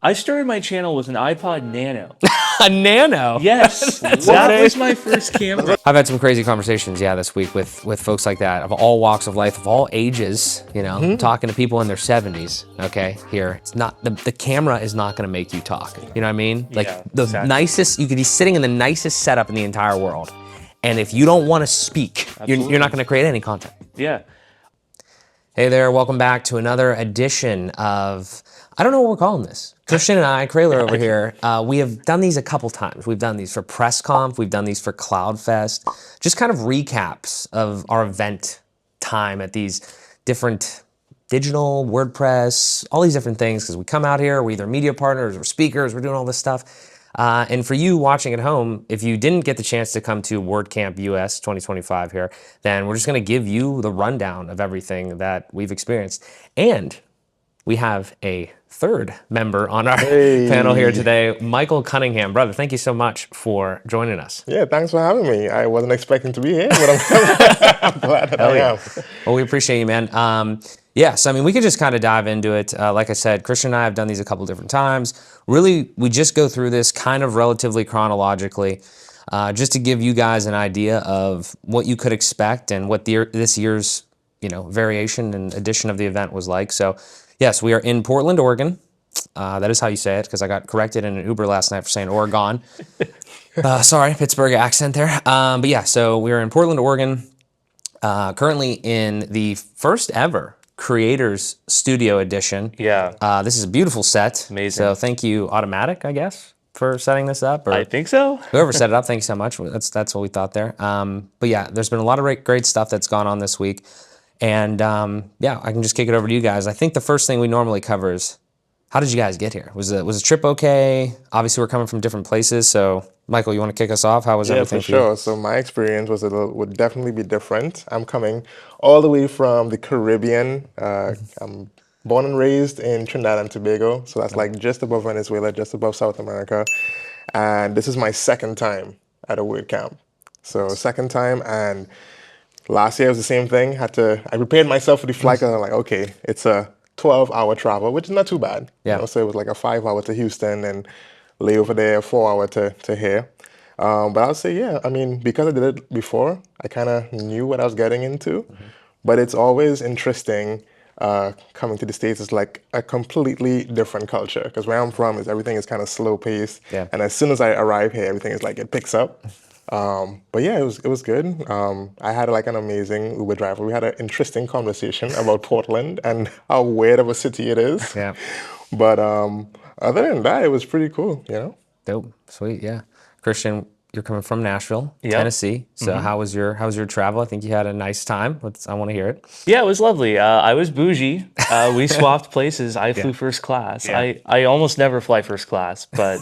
I started my channel with an iPod Nano. A Nano? Yes, that was my first camera. I've had some crazy conversations, this week with folks like that, of all walks of life, of all ages, talking to people in their 70s, okay, here. It's not, the camera is not gonna make you talk, you know what I mean? Like, Yeah, the exactly. nicest, you could be sitting in the nicest setup in the entire world, and if you don't wanna speak, you're not gonna create any content. Yeah. Hey there, welcome back to another edition of, I don't know what we're calling this. Christian and I, Craylor over here, we have done these a couple times. We've done these for PressConf, we've done these for CloudFest, just kind of recaps of our event time at these different digital, WordPress, all these different things, because we come out here, we're either media partners, we're speakers, we're doing all this stuff. And for you watching at home, if you didn't get the chance to come to WordCamp US 2025 here, then we're just gonna give you the rundown of everything that we've experienced. And we have a third member on our panel here today, Michael Cunningham. Brother, thank you so much for joining us. Yeah, thanks for having me. I wasn't expecting to be here, but I'm glad that I am. Well, we appreciate you, man. So I mean, we could just kind of dive into it. Like I said, Christian and I have done these a couple different times. Really, we just go through this kind of relatively chronologically, just to give you guys an idea of what you could expect and what this year's variation and edition of the event was like. So yes, we are in Portland, Oregon. That is how you say it, because I got corrected in an Uber last night for saying Oregon. Sorry, Pittsburgh accent there. But yeah, so we're in Portland, Oregon, currently in the first ever Creators Studio Edition. Yeah. This is a beautiful set. Amazing. So thank you, Automattic, I guess, for setting this up. Or I think so. whoever set it up, thank you so much. That's what we thought there. But yeah, there's been a lot of great stuff that's gone on this week. And I can just kick it over to you guys. I think the first thing we normally cover is, how did you guys get here? Was the trip okay? Obviously, we're coming from different places. So, Michael, you want to kick us off? How was everything for you? Yeah, for sure. So my experience would definitely be different. I'm coming all the way from the Caribbean. I'm born and raised in Trinidad and Tobago. So that's like just above Venezuela, just above South America. And this is my second time at a WordCamp. So second time, and last year was the same thing. I prepared myself for the flight, and I'm like, okay, it's a 12-hour travel, which is not too bad. Yeah. So it was like a 5-hour to Houston and layover there, 4-hour to here. But I'll say, yeah, I mean, because I did it before, I kind of knew what I was getting into. Mm-hmm. But it's always interesting coming to the States. It's like a completely different culture, because where I'm from everything is kind of slow paced. Yeah. And as soon as I arrive here, everything is like, it picks up. But yeah, it was good. I had like an amazing Uber driver. We had an interesting conversation about Portland and how weird of a city it is. Yeah. But other than that, it was pretty cool, Dope, sweet, yeah. Christian, you're coming from Nashville, Yep. Tennessee. So how was your travel? I think you had a nice time. I want to hear it. Yeah, it was lovely. I was bougie. We swapped places. I flew first class. Yeah. I almost never fly first class, but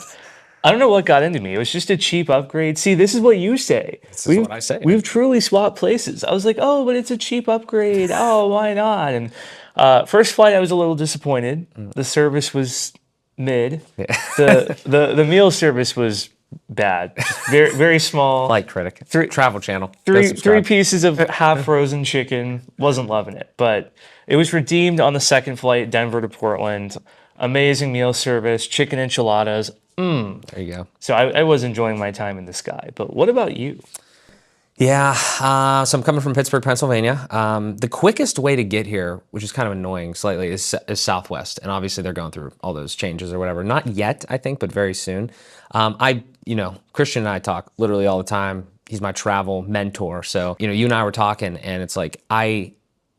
I don't know what got into me. It was just a cheap upgrade. See, this is what you say. This is what I say. We've truly swapped places. I was like, oh, but it's a cheap upgrade. Oh, why not? And first flight, I was a little disappointed. The service was mid. Yeah. The meal service was bad. Very, very small. Light critic. Travel Channel. Three pieces of half frozen chicken. Wasn't loving it, but it was redeemed on the second flight, Denver to Portland. Amazing meal service, chicken enchiladas. There you go. So I was enjoying my time in the sky. But what about you? Yeah, so I'm coming from Pittsburgh, Pennsylvania. The quickest way to get here, which is kind of annoying slightly, is Southwest. And obviously they're going through all those changes or whatever. Not yet, I think, but very soon. Christian and I talk literally all the time. He's my travel mentor. So, you and I were talking, and it's like, I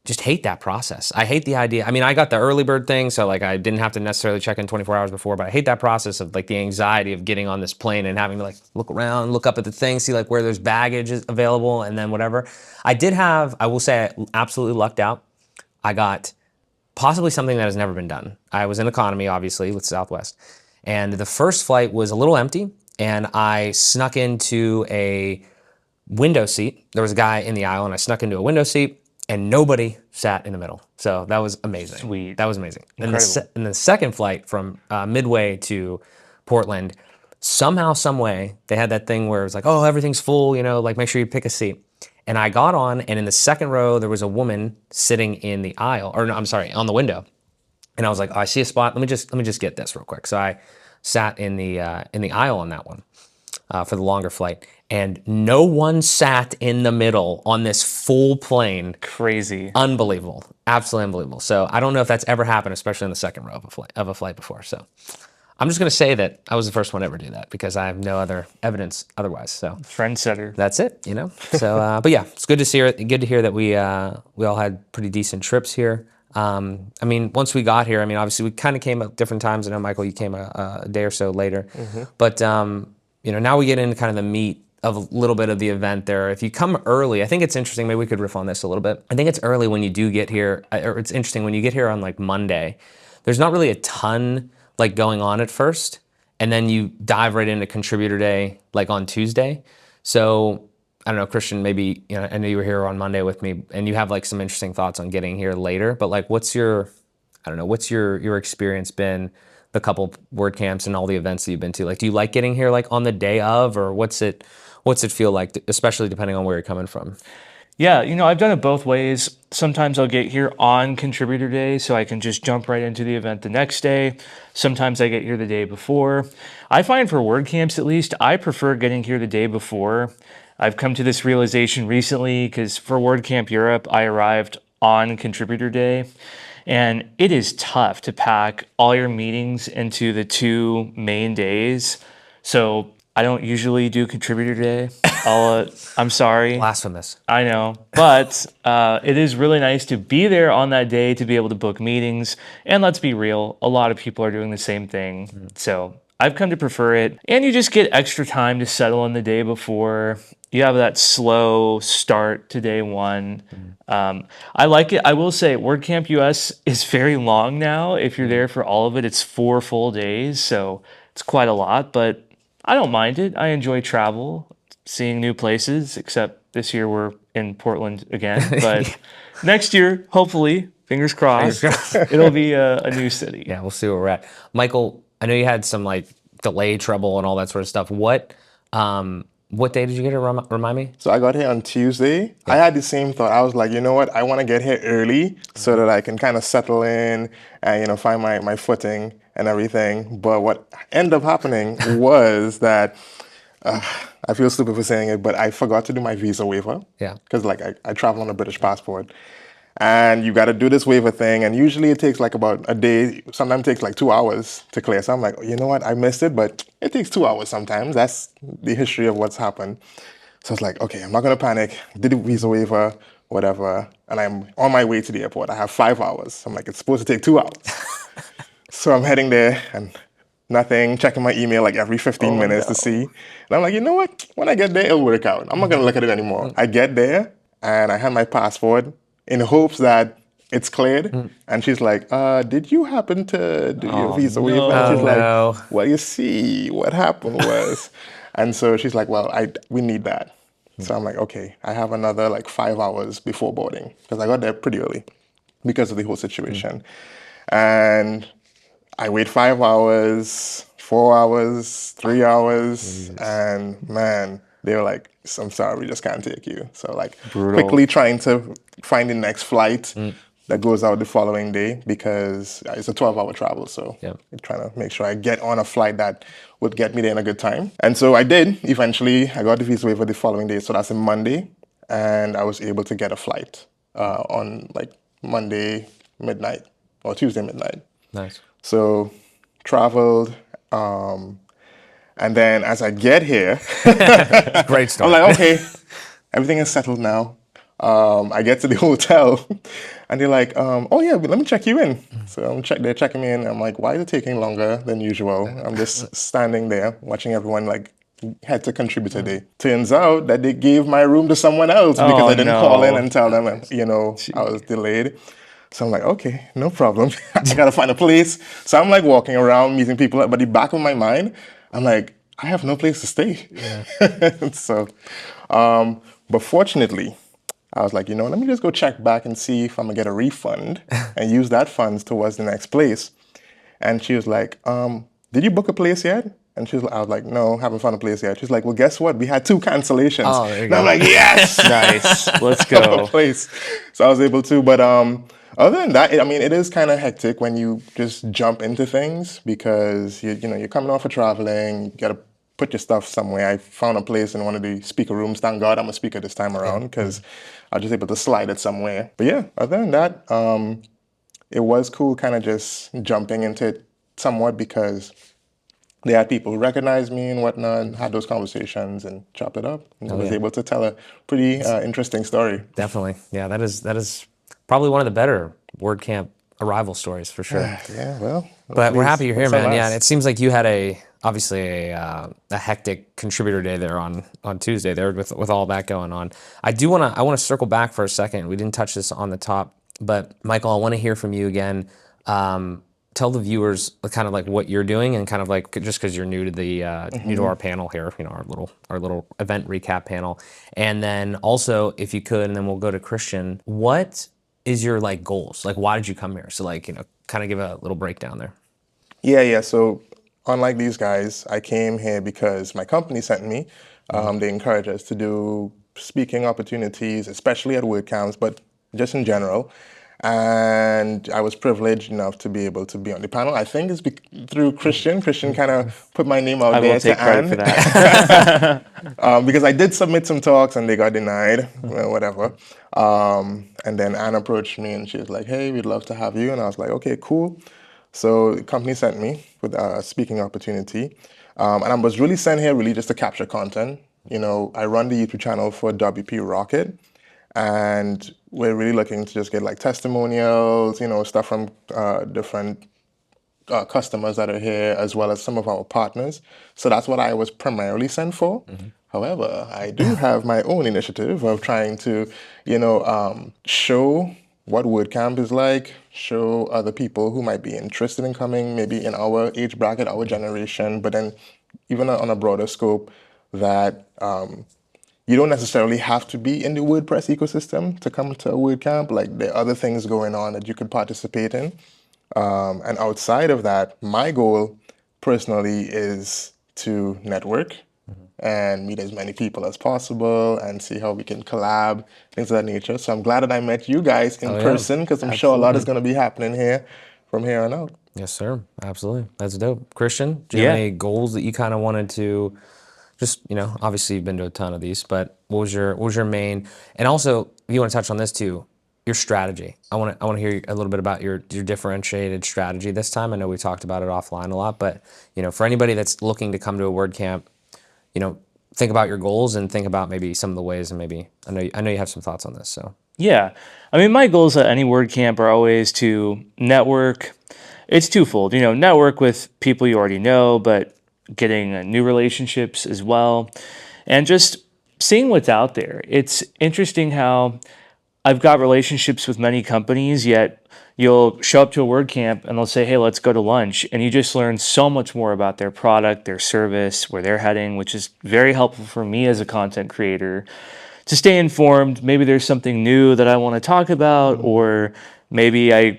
just hate that process. I hate the idea. I mean, I got the early bird thing, so like I didn't have to necessarily check in 24 hours before, but I hate that process of like the anxiety of getting on this plane and having to like look around, look up at the thing, see like where there's baggage is available, and then whatever. I will say I absolutely lucked out. I got possibly something that has never been done. I was in economy, obviously, with Southwest. And the first flight was a little empty, and I snuck into a window seat. There was a guy in the aisle, and I snuck into a window seat, and nobody sat in the middle. So that was amazing. Sweet. That was amazing. Incredible. And the second flight from Midway to Portland, somehow, some way, they had that thing where it was like, oh, everything's full, like make sure you pick a seat. And I got on, and in the second row, there was a woman sitting in the aisle, or no, I'm sorry, on the window. And I was like, oh, I see a spot. Let me just get this real quick. So I sat in the aisle on that one for the longer flight, and no one sat in the middle on this full plane. Crazy. Unbelievable, absolutely unbelievable. So I don't know if that's ever happened, especially in the second row of a flight before. So I'm just gonna say that I was the first one to ever do that because I have no other evidence otherwise. So Trendsetter. that's it, you know. So, but yeah, it's good to see. Good to hear that we all had pretty decent trips here. I mean, once we got here, I mean, obviously we kind of came at different times. I know, Michael, you came a day or so later, but you know, now we get into kind of the meat of a little bit of the event there. If you come early, I think it's interesting. Maybe we could riff on this a little bit. I think it's early when you do get here, or it's interesting when you get here on like Monday. There's not really a ton like going on at first, and then you dive right into contributor day like on Tuesday. So I don't know, Christian, maybe, you know, I know you were here on Monday with me and you have like some interesting thoughts on getting here later, but like what's your experience been the couple WordCamps and all the events that you've been to? Like, do you like getting here like on the day of, or what's it feel like, especially depending on where you're coming from? Yeah, you know, I've done it both ways. Sometimes I'll get here on contributor day so I can just jump right into the event the next day. Sometimes I get here the day before. I find for WordCamps at least, I prefer getting here the day before. I've come to this realization recently because for WordCamp Europe, I arrived on contributor day. And it is tough to pack all your meetings into the 2 main days. So I don't usually do contributor day. I'm sorry. Blasphemous. I know. But it is really nice to be there on that day to be able to book meetings. And let's be real, a lot of people are doing the same thing. So I've come to prefer it. And you just get extra time to settle in the day before. You have that slow start to day one. I like it. I will say WordCamp US is very long now. If you're there for all of it, it's 4 full days. So it's quite a lot, but I don't mind it. I enjoy travel, seeing new places, except this year we're in Portland again. But next year, hopefully, fingers crossed, it'll be a new city. Yeah, we'll see where we're at. Michael, I know you had some like delay trouble and all that sort of stuff. What day did you get here? Remind me? So I got here on Tuesday. I had the same thought. I was like, you know what? I want to get here early so that I can kind of settle in and, you know, find my footing and everything. But what ended up happening was that I feel stupid for saying it, but I forgot to do my visa waiver. Yeah. Because like I travel on a British passport. And you got to do this waiver thing. And usually it takes like about a day. Sometimes it takes like 2 hours to clear. So I'm like, you know what? I missed it, but it takes 2 hours sometimes. That's the history of what's happened. So it's like, okay, I'm not going to panic. Did the visa waiver, whatever. And I'm on my way to the airport. I have 5 hours. I'm like, it's supposed to take 2 hours. So I'm heading there and nothing, checking my email like every 15 minutes to see. And I'm like, you know what? When I get there, it'll work out. I'm not going to look at it anymore. I get there and I have my passport in hopes that it's cleared. And she's like, did you happen to do your visa waiver? And she's like, well, you see, what happened was. And so she's like, well, we need that. So I'm like, okay, I have another like 5 hours before boarding because I got there pretty early because of the whole situation. And I wait 5 hours, 4 hours, 3 hours, and man, they were like, I'm sorry, we just can't take you. So like quickly trying to find the next flight that goes out the following day because it's a 12-hour travel. So I'm trying to make sure I get on a flight that would get me there in a good time. And so I did. Eventually, I got the visa waiver the following day. So that's a Monday. And I was able to get a flight on like Monday midnight or Tuesday midnight. Nice. So traveled. And then as I get here, great start. I'm like, okay, everything is settled now. I get to the hotel and they're like, oh yeah, let me check you in. So they're checking me in. I'm like, why is it taking longer than usual? I'm just standing there watching everyone like head to contributor day. Turns out that they gave my room to someone else because I didn't call in and tell them, you know, I was delayed. So I'm like, okay, no problem. I gotta find a place. So I'm like walking around meeting people, but the back of my mind, I'm like, I have no place to stay. Yeah. So, but fortunately, I was like, you know, let me just go check back and see if I'm gonna get a refund and use that funds towards the next place. And she was like, did you book a place yet? And I was like, no, haven't found a place yet. She's like, well, guess what? We had 2 cancellations. Oh, there you and go. I'm like, yes, Nice. Let's go. place. So I was able to, but Other than that, I mean, it is kind of hectic when you just jump into things because you know you're coming off of traveling, you gotta put your stuff somewhere. I found a place in one of the speaker rooms. Thank God I'm a speaker this time around because I was just able to slide it somewhere. But yeah, other than that, it was cool kind of just jumping into it somewhat because they had people who recognized me and whatnot and had those conversations and chopped it up. And I was able to tell a pretty interesting story. Definitely. Yeah, that is probably one of the better WordCamp arrival stories for sure. Yeah, well. But we're happy you're here, man. Yeah, and Yeah. it seems like you had obviously a hectic contributor day there on Tuesday there with all that going on. I want to circle back for a second. We didn't touch this on the top, but Michael, I want to hear from you again. Tell the viewers kind of like what you're doing and kind of like just because you're new to the new to our panel here, you know, our little event recap panel, and then also if you could, and then we'll go to Christian. What is your like goals? Like, why did you come here? So like, you know, kind of give a little breakdown there. Yeah. So unlike these guys, I came here because my company sent me. They encourage us to do speaking opportunities, especially at WordCamps, but just in general. And I was privileged enough to be able to be on the panel. I think it's through Christian. Christian kind of put my name out I there will take to credit Anne. for that. Because I did submit some talks and they got denied, well, whatever. And then Anne approached me and she was like, "Hey, we'd love to have you." And I was like, "Okay, cool." So the company sent me with a speaking opportunity. And I was really sent here really just to capture content. You know, I run the YouTube channel for WP Rocket. And we're really looking to just get like testimonials, you know, stuff from different customers that are here, as well as some of our partners. So that's what I was primarily sent for. However, I do have my own initiative of trying to, you know, show what WordCamp is like, show other people who might be interested in coming, maybe in our age bracket, our generation, but then even on a broader scope that you don't necessarily have to be in the WordPress ecosystem to come to a WordCamp. Like there are other things going on that you could participate in. And outside of that, my goal personally is to network and meet as many people as possible and see how we can collab, things of that nature. So I'm glad that I met you guys in person because I'm sure a lot is going to be happening here from here on out. Yes, sir. Absolutely. That's dope. Christian, do you Yeah. have any goals that you kind of wanted to just, you know, obviously you've been to a ton of these, but what was your main, and also if you want to touch on this too, your strategy. I want to hear a little bit about your differentiated strategy this time. I know we talked about it offline a lot, but you know, for anybody that's looking to come to a WordCamp, you know, think about your goals and think about maybe some of the ways, and maybe I know you have some thoughts on this. So Yeah. I mean, my goals at any WordCamp are always to network. It's twofold, you know, network with people you already know, but getting new relationships as well, and just seeing what's out there. It's interesting how I've got relationships with many companies, yet you'll show up to a WordCamp and they'll say, "Hey, let's go to lunch." And you just learn so much more about their product, their service, where they're heading, which is very helpful for me as a content creator to stay informed. Maybe there's something new that I want to talk about, or maybe I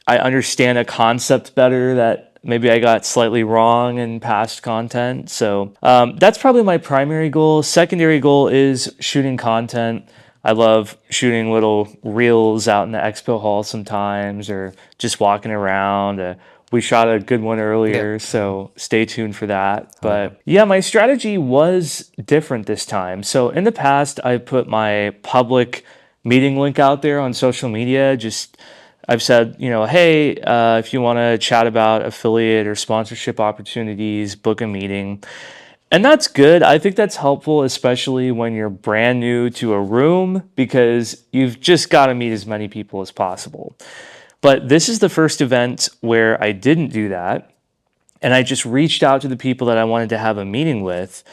understand a concept better that maybe I got slightly wrong in past content. So that's probably my primary goal. Secondary goal is shooting content. I love shooting little reels out in the expo hall sometimes, or just walking around. We shot a good one earlier, so stay tuned for that. But yeah, my strategy was different this time. So in the past, I put my public meeting link out there on social media. I've said, you know, hey, if you want to chat about affiliate or sponsorship opportunities, book a meeting. And that's good. I think that's helpful, especially when you're brand new to a room, because you've just got to meet as many people as possible. But this is the first event where I didn't do that. And I just reached out to the people that I wanted to have a meeting with.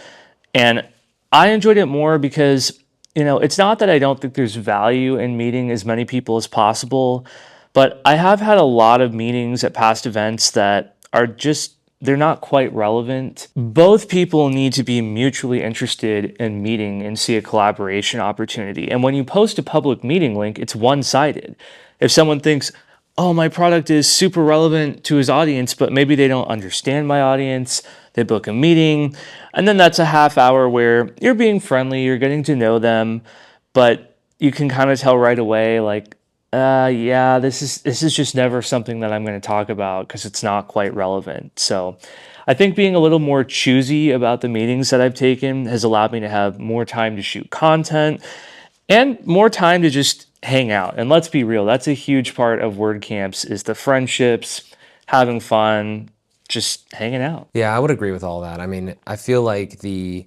And I enjoyed it more because, you know, it's not that I don't think there's value in meeting as many people as possible, but I have had a lot of meetings at past events that are just, they're not quite relevant. Both people need to be mutually interested in meeting and see a collaboration opportunity. And when you post a public meeting link, it's one-sided. If someone thinks, oh, my product is super relevant to his audience, but maybe they don't understand my audience, they book a meeting, and then that's a half hour where you're being friendly, you're getting to know them, but you can kind of tell right away, like, Yeah, this is just never something that I'm going to talk about because it's not quite relevant. So I think being a little more choosy about the meetings that I've taken has allowed me to have more time to shoot content and more time to just hang out. And let's be real, that's a huge part of WordCamps is the friendships, having fun, just hanging out. Yeah, I would agree with all that. I mean, I feel like the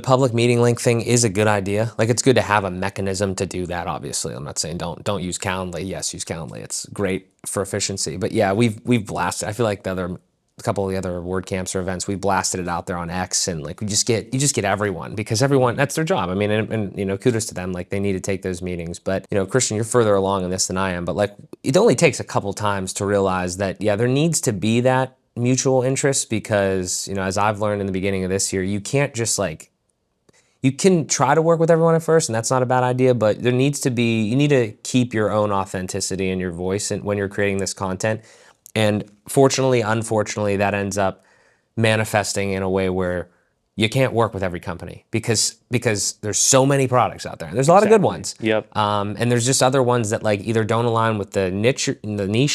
public meeting link thing is a good idea. Like, it's good to have a mechanism to do that. Obviously, I'm not saying don't use Calendly. Yes, use Calendly. It's great for efficiency. But yeah, we've blasted. I feel like a couple of the other WordCamps or events, we blasted it out there on X, and like you just get everyone, because everyone, that's their job. I mean, and you know, kudos to them. Like, they need to take those meetings. But you know, Christian, you're further along in this than I am. But like, it only takes a couple times to realize that yeah, there needs to be that mutual interest, because you know, as I've learned in the beginning of this year, you can't just like, you can try to work with everyone at first, and that's not a bad idea, but there needs to be, you need to keep your own authenticity and your voice when you're creating this content. And fortunately, unfortunately, that ends up manifesting in a way where you can't work with every company because there's so many products out there. And there's a lot of good ones. Yep. And there's just other ones that like either don't align with the niche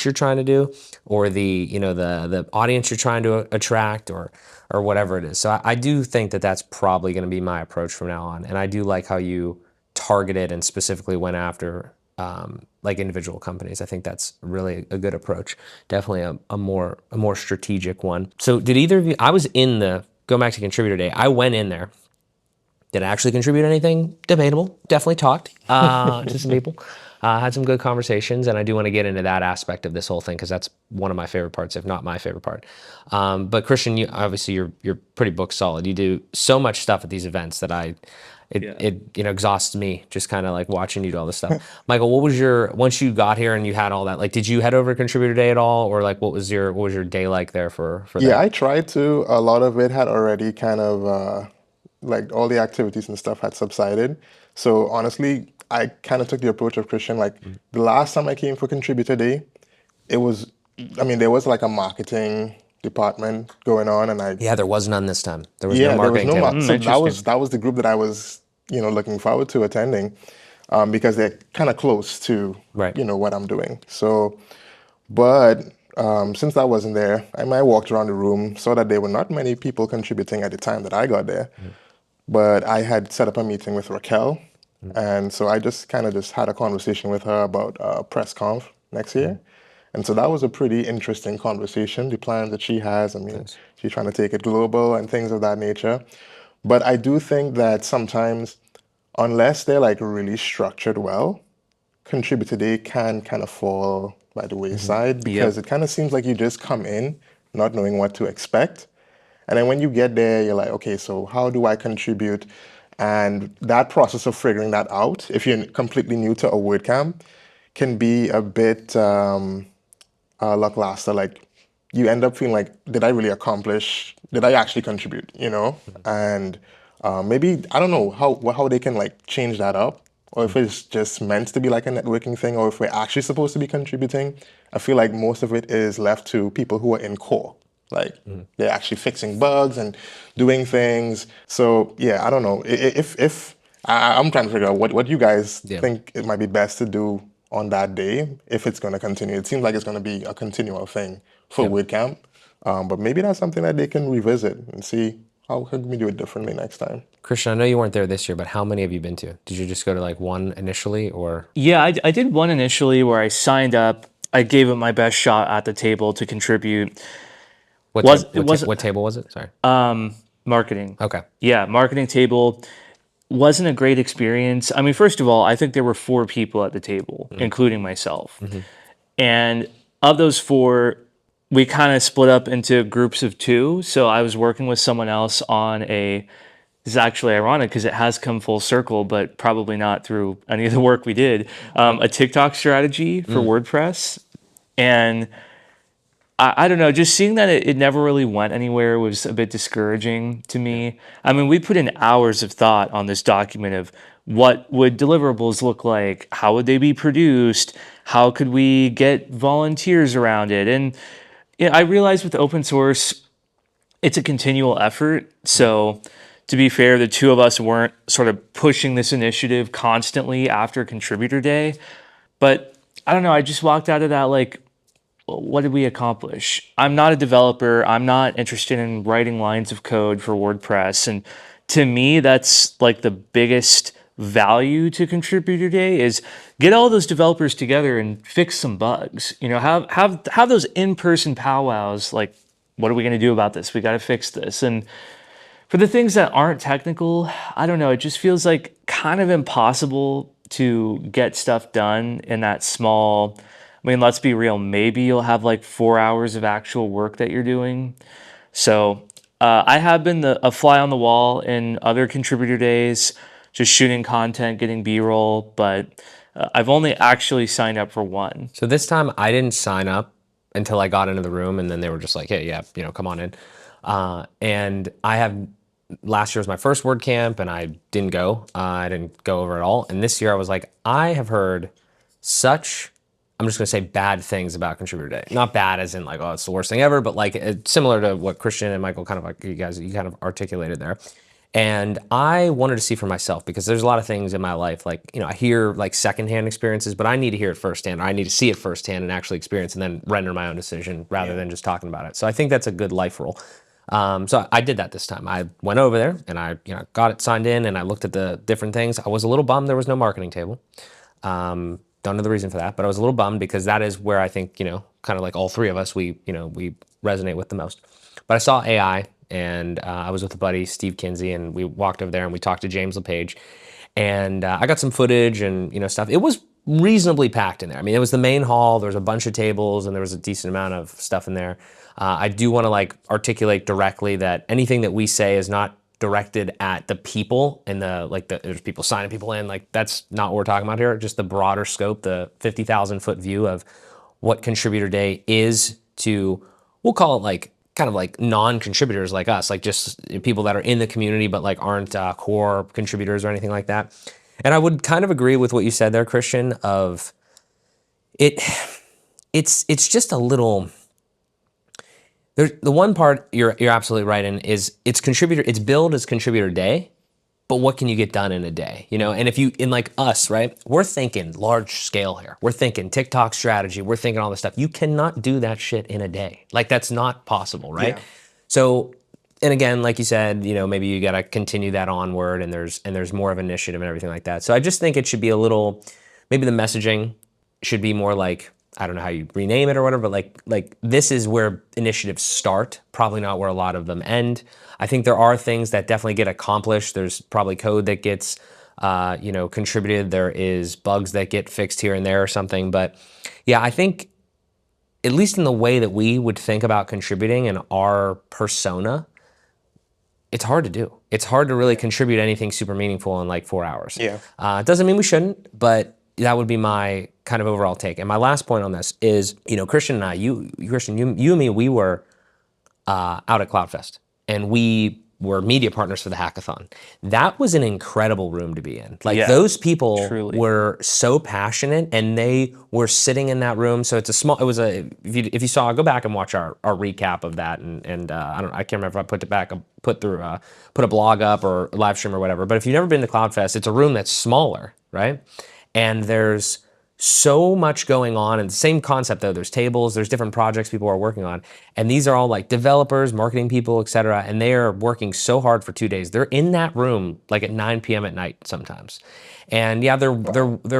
you're trying to do, or the audience you're trying to attract, or whatever it is. So I do think that that's probably going to be my approach from now on. And I do like how you targeted and specifically went after like individual companies. I think that's really a good approach. Definitely a more strategic one. So did either of you? I was in the Go back to contributor day. I went in there. Did I actually contribute anything? Debatable. Definitely talked to some people. Had some good conversations, and I do want to get into that aspect of this whole thing because that's one of my favorite parts, if not my favorite part. But Christian, you obviously you're pretty book solid. You do so much stuff at these events that it exhausts me just kind of like watching you do all this stuff. Michael, what was once you got here and you had all that, like, did you head over to contributor day at all, or like what was your day like there for that? Yeah, I tried to. A lot of it had already kind of like all the activities and stuff had subsided. So honestly, I kind of took the approach of Christian. Like the last time I came for contributor day, there was like a marketing department going on, and there was none this time. There was no marketing table. So that was the group that I was looking forward to attending, because they're kind of close to what I'm doing. So, but since that wasn't there, I walked around the room, saw that there were not many people contributing at the time that I got there. But I had set up a meeting with Raquel, and so I just kind of had a conversation with her about press conf next year. And so that was a pretty interesting conversation, the plans that she has. I mean, she's trying to take it global and things of that nature. But I do think that sometimes, unless they're like really structured well, contributor day can kind of fall by the wayside, because it kind of seems like you just come in not knowing what to expect. And then when you get there, you're like, okay, so how do I contribute? And that process of figuring that out, if you're completely new to a WordCamp, can be a bit lackluster. Like, you end up feeling like, did I actually contribute, And maybe, I don't know how they can like change that up, or if it's just meant to be like a networking thing, or if we're actually supposed to be contributing. I feel like most of it is left to people who are in core. Like, they're actually fixing bugs and doing things. So yeah, I don't know. If I'm trying to figure out what you guys think it might be best to do on that day, if it's going to continue. It seems like it's going to be a continual thing for WordCamp. But maybe that's something that they can revisit and see how can we do it differently next time. Christian, I know you weren't there this year, but how many have you been to? Did you just go to like one initially, or? Yeah, I did one initially where I signed up. I gave it my best shot at the table to contribute. What table was it? Sorry. Marketing. Okay. Yeah, marketing table. Wasn't a great experience. I mean, first of all, I think there were 4 people at the table, including myself. And of those 4, we kind of split up into groups of 2. So I was working with someone else on this is actually ironic because it has come full circle, but probably not through any of the work we did, a TikTok strategy for WordPress. And I don't know, just seeing that it never really went anywhere was a bit discouraging to me. I mean, we put in hours of thought on this document of what would deliverables look like, how would they be produced, how could we get volunteers around it. And I realized with open source, it's a continual effort. So to be fair, the 2 of us weren't sort of pushing this initiative constantly after contributor day. But I don't know. I just walked out of that like, what did we accomplish? I'm not a developer. I'm not interested in writing lines of code for WordPress. And to me, that's like the biggest value to Contributor Day is get all those developers together and fix some bugs. You know, have those in-person powwows like, what are we going to do about this? We got to fix this. And for the things that aren't technical, I don't know, it just feels like kind of impossible to get stuff done in that small. I mean, let's be real, maybe you'll have like 4 hours of actual work that you're doing. So I have been a fly on the wall in other contributor days, just shooting content, getting B-roll, but I've only actually signed up for one. So this time I didn't sign up until I got into the room, and then they were just like, hey, yeah, come on in. And last year was my first WordCamp, and I didn't go. I didn't go over at all. And this year I was like, I have heard such, I'm just gonna say bad things about Contributor Day. Not bad as in like, oh, it's the worst thing ever, but like similar to what Christian and Michael kind of like you kind of articulated there. And I wanted to see for myself, because there's a lot of things in my life, like, I hear like secondhand experiences, but I need to hear it firsthand. Or I need to see it firsthand and actually experience and then render my own decision rather than just talking about it. So I think that's a good life rule. So I did that this time. I went over there and I got it signed in and I looked at the different things. I was a little bummed there was no marketing table. Don't know the reason for that, but I was a little bummed because that is where I think, kind of like all three of us, we resonate with the most. But I saw AI, and I was with a buddy, Steve Kinsey, and we walked over there and we talked to James LePage. And I got some footage and stuff. It was reasonably packed in there. I mean, it was the main hall. There was a bunch of tables and there was a decent amount of stuff in there. I do want to like articulate directly that anything that we say is not directed at the people and there's people signing people in. Like, that's not what we're talking about here. Just the broader scope, the 50,000 foot view of what Contributor Day is to, we'll call it like kind of like non-contributors like us, like just people that are in the community but like aren't core contributors or anything like that. And I would kind of agree with what you said there, Christian, of it's just a little. There's the one part you're absolutely right in is it's billed as Contributor Day, but what can you get done in a day? And if you, in like us, right, we're thinking large scale here. We're thinking TikTok strategy. We're thinking all this stuff. You cannot do that shit in a day. Like, that's not possible, right? Yeah. So, and again, like you said, maybe you got to continue that onward, and there's more of initiative and everything like that. So I just think it should be a little, maybe the messaging should be more like, I don't know how you rename it or whatever, but like this is where initiatives start, probably not where a lot of them end. I think there are things that definitely get accomplished. There's probably code that gets, contributed. There is bugs that get fixed here and there or something. But yeah, I think at least in the way that we would think about contributing and our persona, it's hard to do. It's hard to really contribute anything super meaningful in like 4 hours. Yeah. It doesn't mean we shouldn't, but that would be my kind of overall take. And my last point on this is, Christian and I, Christian, you and me, we were out at CloudFest, and we were media partners for the hackathon. That was an incredible room to be in. Like, those people were so passionate, and they were sitting in that room. So if you saw, go back and watch our recap of that. And I can't remember if I put a blog up or live stream or whatever. But if you've never been to CloudFest, it's a room that's smaller, right? And there's so much going on, and the same concept though. There's tables, there's different projects people are working on, and these are all like developers, marketing people, etc. And they are working so hard for 2 days. They're in that room like at 9 p.m. at night sometimes, and yeah, they're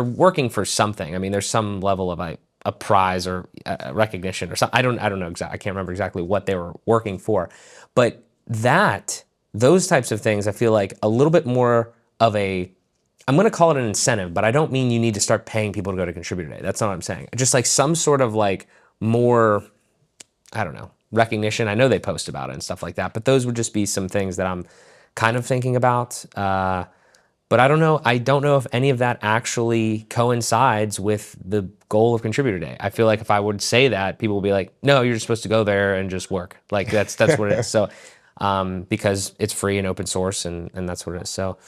working for something. I mean, there's some level of a prize or recognition or something. I don't know exactly. I can't remember exactly what they were working for, but those types of things, I feel like a little bit more of a, I'm going to call it an incentive, but I don't mean you need to start paying people to go to Contributor Day. That's not what I'm saying. Just like some sort of like more, I don't know, recognition. I know they post about it and stuff like that, but those would just be some things that I'm kind of thinking about. But I don't know. I don't know if any of that actually coincides with the goal of Contributor Day. I feel like if I would say that, people will be like, no, you're just supposed to go there and just work. Like that's what it is. So, because it's free and open source and that's what it is. So,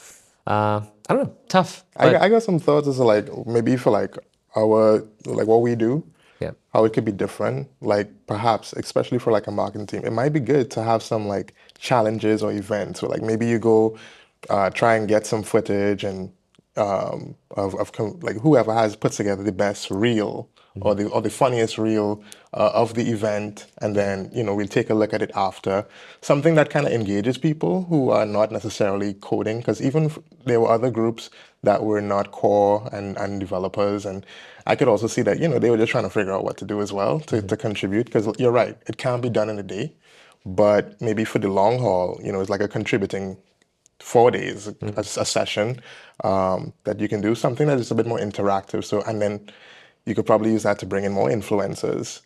I don't know, tough. I got some thoughts as like maybe for like what we do, how it could be different. Like perhaps, especially for like a marketing team, it might be good to have some like challenges or events. So like maybe you go try and get some footage and like whoever has puts together the best reel or the funniest reel of the event, and then we'll take a look at it after. Something that kind of engages people who are not necessarily coding, because there were other groups that were not core and developers, and I could also see that they were just trying to figure out what to do as well to contribute. Because you're right, it can't be done in a day, but maybe for the long haul, it's like a contributing 4 days, a session that you can do something that is a bit more interactive. So, and then you could probably use that to bring in more influencers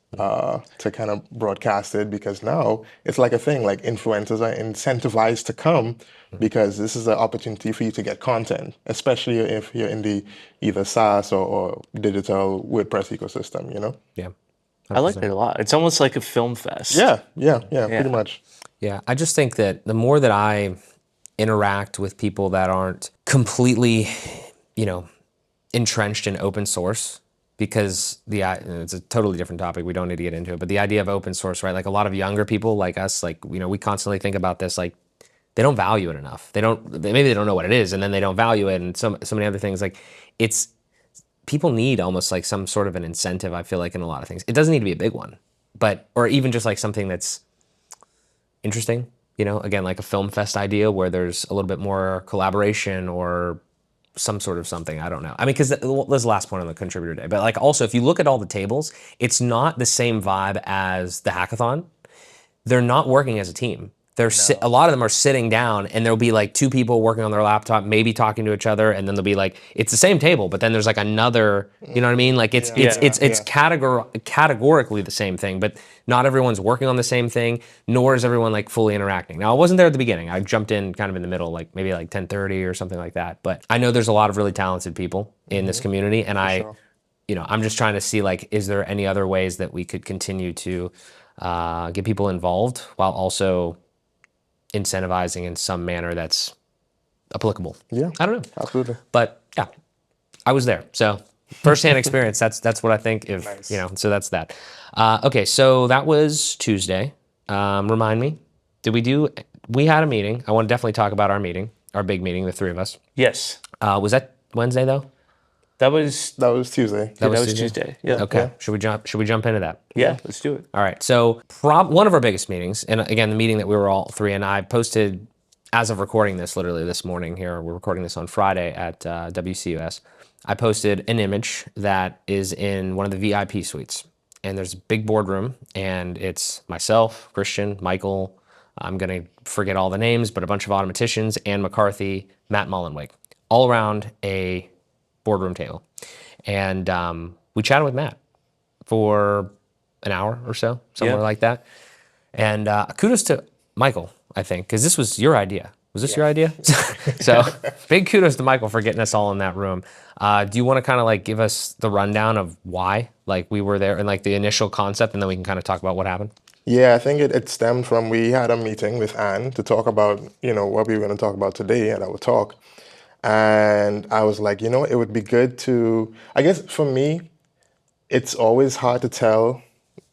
to kind of broadcast it, because now it's like a thing, like influencers are incentivized to come because this is an opportunity for you to get content, especially if you're in the either SaaS or digital WordPress ecosystem. Yeah. I like that a lot. It's almost like a film fest. Yeah, pretty much. Yeah, I just think that the more that I interact with people that aren't completely, entrenched in open source, because it's a totally different topic. We don't need to get into it, but the idea of open source, right? Like a lot of younger people like us, like, we constantly think about this, like they don't value it enough. Maybe they don't know what it is, and then they don't value it, and so many other things. Like people need almost like some sort of an incentive, I feel like, in a lot of things. It doesn't need to be a big one, or even just like something that's interesting, again, like a film fest idea where there's a little bit more collaboration or some sort of something. I don't know. I mean, because there's the last point on the contributor day, but like also if you look at all the tables, it's not the same vibe as the hackathon. They're not working as a team. A lot of them are sitting down, and there'll be like two people working on their laptop, maybe talking to each other, and then there'll be like, it's the same table, but then there's like another, you know what I mean? Like it's categorically the same thing, but not everyone's working on the same thing, nor is everyone like fully interacting. Now, I wasn't there at the beginning. I jumped in kind of in the middle, like maybe like 10:30 or something like that. But I know there's a lot of really talented people in this community, and I'm just trying to see, like, is there any other ways that we could continue to get people involved while also incentivizing in some manner that's applicable. Yeah, I don't know. absolutely. But yeah, I was there. So firsthand experience, that's what I think. Nice. So that's that. Okay, so that was Tuesday. Remind me, we had a meeting. I want to definitely talk about our big meeting, the three of us. Yes. Was that Wednesday though? That was Tuesday. that was Tuesday. Yeah. Okay. Yeah. Should we jump into that? Yeah, let's do it. All right. So one of our biggest meetings, and again, the meeting that we were all three in, I posted as of recording this, literally this morning here, we're recording this on Friday at WCUS. I posted an image that is in one of the VIP suites, and there's a big boardroom, and it's myself, Christian, Michael, I'm going to forget all the names, but a bunch of automaticians, Ann McCarthy, Matt Mullenweg, all around a boardroom table. And we chatted with Matt for an hour or so, somewhere like that. And kudos to Michael, I think, because this was your idea. Was this your idea? So big kudos to Michael for getting us all in that room. Do you want to kind of like give us the rundown of why like we were there and like the initial concept, and then we can kind of talk about what happened? Yeah, I think it stemmed from, we had a meeting with Anne to talk about, what we were going to talk about today at our talk. And I was like, it would be good to, I guess for me, it's always hard to tell,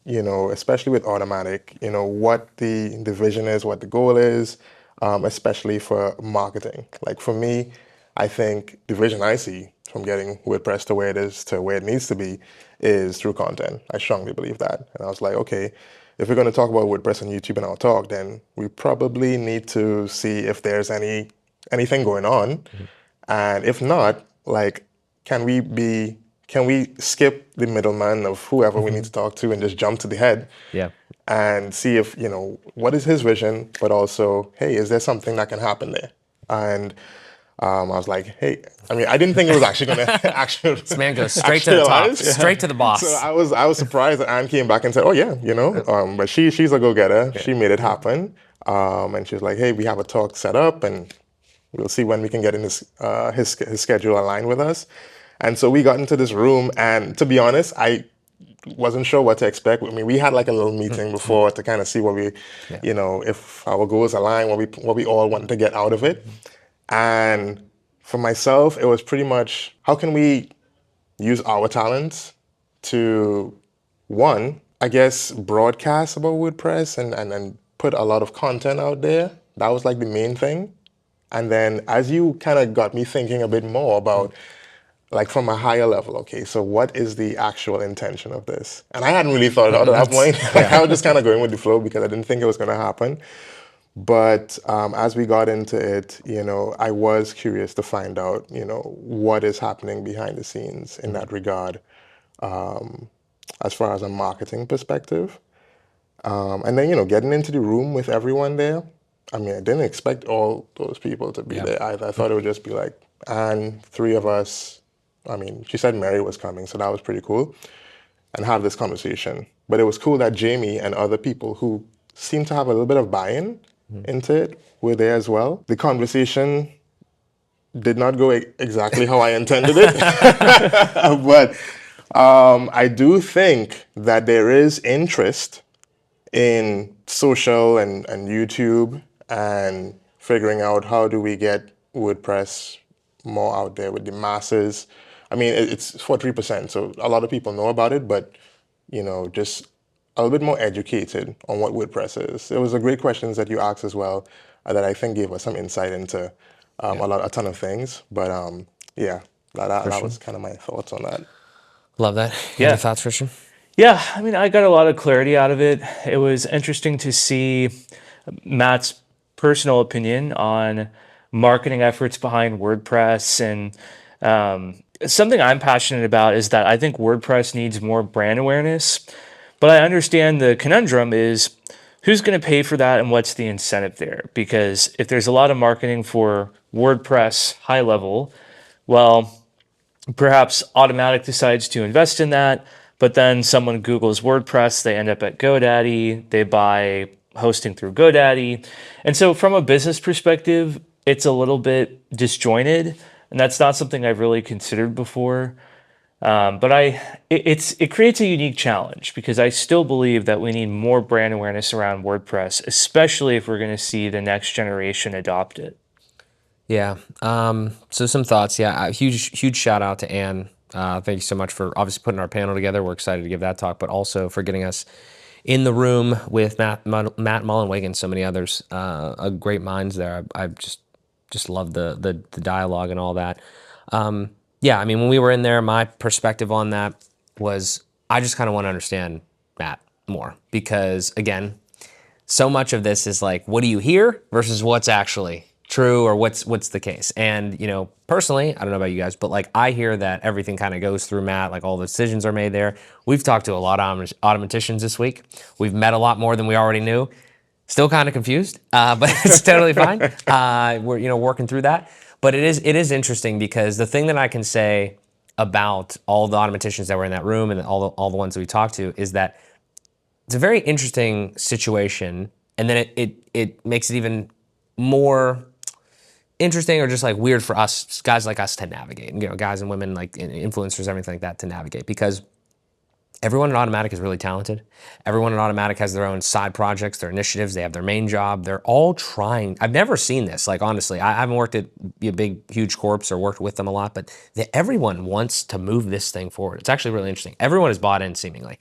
especially with Automattic, what the vision is, what the goal is, especially for marketing. Like for me, I think the vision I see from getting WordPress to where it is to where it needs to be is through content. I strongly believe that. And I was like, okay, if we're going to talk about WordPress on YouTube in our talk, then we probably need to see if there's anything going on. Mm-hmm. And if not, like, can we skip the middleman of whoever we need to talk to and just jump to the head? Yeah. And see if, what is his vision, but also, hey, is there something that can happen there? And I was like, hey, I mean, I didn't think it was actually going to actually. This man goes straight to the top, straight to the boss. So I was surprised that Anne came back and said, oh yeah, but she's a go-getter. Okay. She made it happen. And she was like, hey, we have a talk set up, and we'll see when we can get in his schedule aligned with us. And so we got into this room, and to be honest, I wasn't sure what to expect. I mean, we had like a little meeting before to kind of see what we, if our goals align, what we all wanted to get out of it. And for myself, it was pretty much, how can we use our talents to, one, I guess, broadcast about WordPress and put a lot of content out there. That was like the main thing. And then as you kind of got me thinking a bit more about, like from a higher level, okay, so what is the actual intention of this? And I hadn't really thought it out at that point. Like I was just kind of going with the flow because I didn't think it was going to happen. But as we got into it, I was curious to find out, what is happening behind the scenes in that regard, as far as a marketing perspective. And then, getting into the room with everyone there. I mean, I didn't expect all those people to be there either. I thought it would just be like, and three of us. I mean, she said Mary was coming, so that was pretty cool, and have this conversation. But it was cool that Jamie and other people who seemed to have a little bit of buy-in into it were there as well. The conversation did not go exactly how I intended it, but I do think that there is interest in social and YouTube and figuring out how do we get WordPress more out there with the masses. I mean, it's 43%, so a lot of people know about it, but just a little bit more educated on what WordPress is. It was a great questions that you asked as well, that I think gave us some insight into a ton of things. But yeah, that was kind of my thoughts on that. Love that. Yeah. Any thoughts, Christian? Yeah, I mean, I got a lot of clarity out of it. It was interesting to see Matt's personal opinion on marketing efforts behind WordPress. And something I'm passionate about is that I think WordPress needs more brand awareness. But I understand the conundrum is who's going to pay for that and what's the incentive there? Because if there's a lot of marketing for WordPress high level, well, perhaps Automattic decides to invest in that, but then someone Googles WordPress, they end up at GoDaddy, they buy hosting through GoDaddy. And so from a business perspective, it's a little bit disjointed, and that's not something I've really considered before. But it creates a unique challenge because I still believe that we need more brand awareness around WordPress, especially if we're going to see the next generation adopt it. Yeah. So some thoughts. Yeah. Huge shout out to Anne. Thank you so much for obviously putting our panel together. We're excited to give that talk, but also for getting us in the room with Matt Mullenweg and so many others. Great minds there. I just love the dialogue and all that. Yeah. I mean, when we were in there, my perspective on that was I just kind of want to understand Matt more because again, so much of this is like, what do you hear versus what's actually true or what's the case. And personally, I don't know about you guys, but like I hear that everything kind of goes through Matt, like all the decisions are made there. We've talked to a lot of automaticians this week. We've met a lot more than we already knew. Still kind of confused, but it's totally fine. We're working through that. But it is interesting because the thing that I can say about all the automaticians that were in that room and all the ones that we talked to is that it's a very interesting situation, and then it makes it even more interesting or just like weird for us guys like us to navigate, guys and women like influencers, everything like that to navigate, because everyone at Automattic is really talented. Everyone at Automattic has their own side projects, their initiatives, they have their main job. They're all trying. I've never seen this, like honestly, I haven't worked at big, huge corps or worked with them a lot, but everyone wants to move this thing forward. It's actually really interesting. Everyone is bought in seemingly.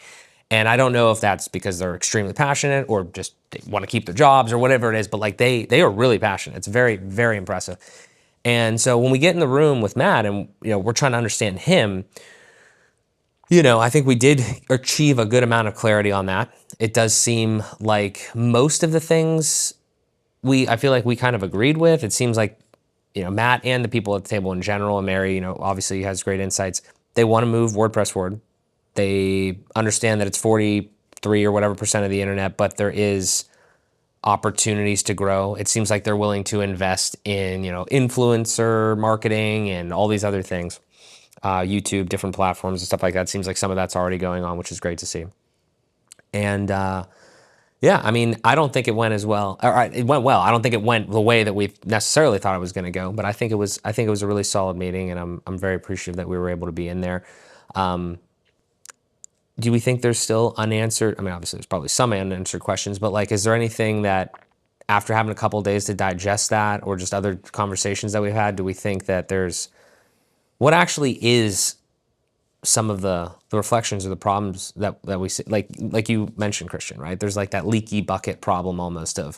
And I don't know if that's because they're extremely passionate or just they want to keep their jobs or whatever it is, but like they are really passionate. It's very, very impressive. And so when we get in the room with Matt and we're trying to understand him, I think we did achieve a good amount of clarity on that. It does seem like most of the things I feel like we kind of agreed with. It seems like, Matt and the people at the table in general, and Mary, obviously has great insights. They want to move WordPress forward. They understand that it's 43 or whatever % of the internet, but there is opportunities to grow. It seems like they're willing to invest in, influencer marketing and all these other things, YouTube, different platforms and stuff like that. It seems like some of that's already going on, which is great to see. And yeah, I mean, I don't think it went as well. All right, it went well. I don't think it went the way that we necessarily thought it was going to go, but I think it was a really solid meeting, and I'm very appreciative that we were able to be in there. Do we think there's still unanswered? I mean, obviously there's probably some unanswered questions, but like, is there anything that after having a couple of days to digest that or just other conversations that we've had, do we think that there's what actually is some of the reflections or the problems that we see, like you mentioned, Christian, right? There's like that leaky bucket problem almost of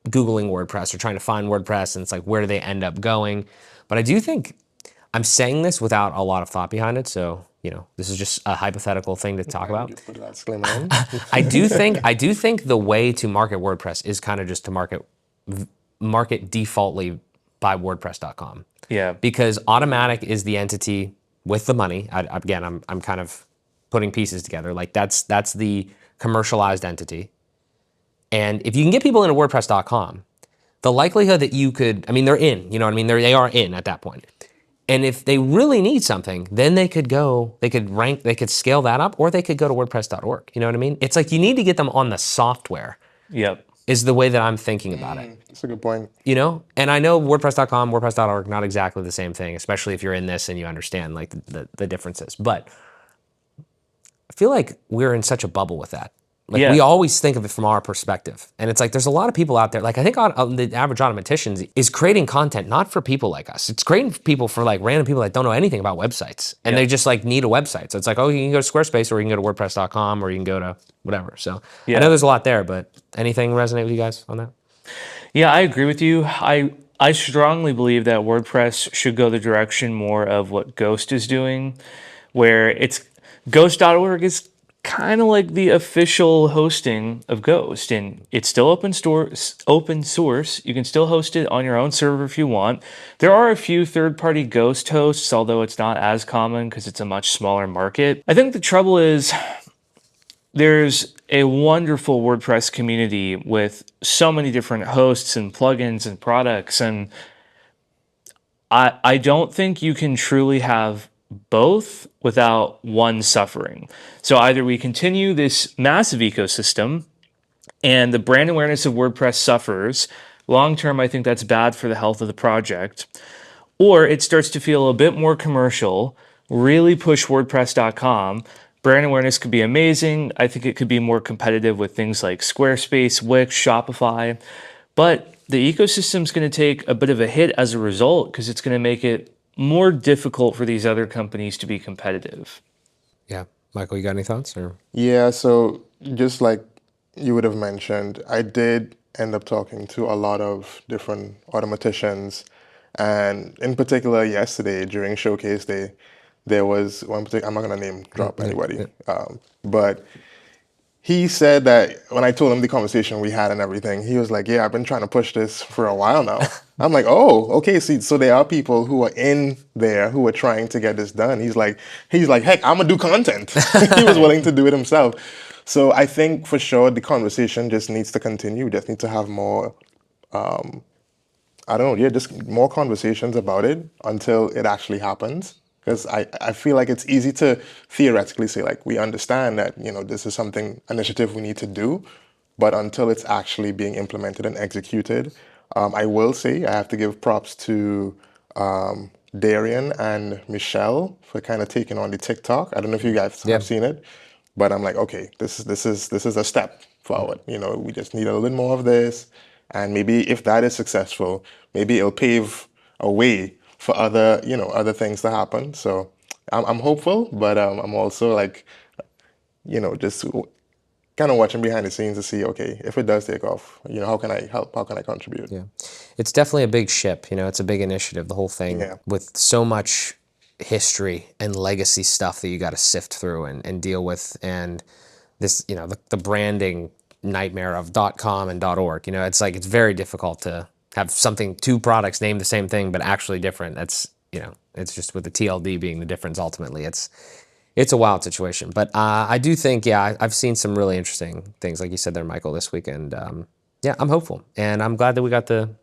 Googling WordPress or trying to find WordPress, and it's like, where do they end up going? But I do think I'm saying this without a lot of thought behind it. So, this is just a hypothetical thing to talk about. You put that disclaimer in. I do think the way to market WordPress is kind of just to market defaultly by WordPress.com. Yeah. Because Automattic is the entity with the money. I'm kind of putting pieces together. Like that's the commercialized entity. And if you can get people into WordPress.com, the likelihood that you could, they're in, you know what I mean? They are in at that point. And if they really need something, then they could scale that up, or they could go to WordPress.org. You know what I mean? It's like you need to get them on the software. Yep. Is the way that I'm thinking about it. That's a good point. And I know WordPress.com, WordPress.org, not exactly the same thing, especially if you're in this and you understand like the differences. But I feel like we're in such a bubble with that. Like we always think of it from our perspective. And it's like there's a lot of people out there. Like I think the average automatician is creating content not for people like us. It's creating people for like random people that don't know anything about websites. And they just like need a website. So it's like, oh, you can go to Squarespace, or you can go to WordPress.com, or you can go to whatever. So I know there's a lot there, but anything resonate with you guys on that? Yeah, I agree with you. I strongly believe that WordPress should go the direction more of what Ghost is doing, where it's Ghost.org is kind of like the official hosting of Ghost, and it's still open source. You can still host it on your own server if you want. There are a few third-party Ghost hosts, although it's not as common because it's a much smaller market. I think the trouble is there's a wonderful WordPress community with so many different hosts and plugins and products, and I don't think you can truly have both without one suffering. So either we continue this massive ecosystem and the brand awareness of WordPress suffers. Long term, I think that's bad for the health of the project. Or it starts to feel a bit more commercial, really push WordPress.com. Brand awareness could be amazing. I think it could be more competitive with things like Squarespace, Wix, Shopify. But the ecosystem's going to take a bit of a hit as a result because it's going to make it more difficult for these other companies to be competitive. Yeah. Michael, you got any thoughts? Or? Yeah, so just like you would have mentioned, I did end up talking to a lot of different automaticians. And in particular, yesterday during Showcase Day, there was one particular, I'm not going to name drop anybody, but he said that when I told him the conversation we had and everything, he was like, yeah, I've been trying to push this for a while now. I'm like, oh, okay. So there are people who are in there who are trying to get this done. He's like, heck, I'm gonna do content. He was willing to do it himself. So I think for sure the conversation just needs to continue. We just need to have more, just more conversations about it until it actually happens. Because I feel like it's easy to theoretically say, like, we understand that, this is something, initiative we need to do, but until it's actually being implemented and executed, I will say I have to give props to Darian and Michelle for kind of taking on the TikTok. I don't know if you guys have seen it, but I'm like, okay, this is a step forward. We just need a little bit more of this, and maybe if that is successful, maybe it'll pave a way for other things to happen. So I'm hopeful, but I'm also like, just kind of watching behind the scenes to see, okay, if it does take off, how can I help? How can I contribute? Yeah, it's definitely a big ship. It's a big initiative, the whole thing, with so much history and legacy stuff that you got to sift through and deal with. And this, the branding nightmare of .com and .org, it's like, it's very difficult to have two products named the same thing, but actually different. That's, it's just with the TLD being the difference, ultimately, it's a wild situation. But I do think, I've seen some really interesting things, like you said there, Michael, this weekend. I'm hopeful. And I'm glad that we got the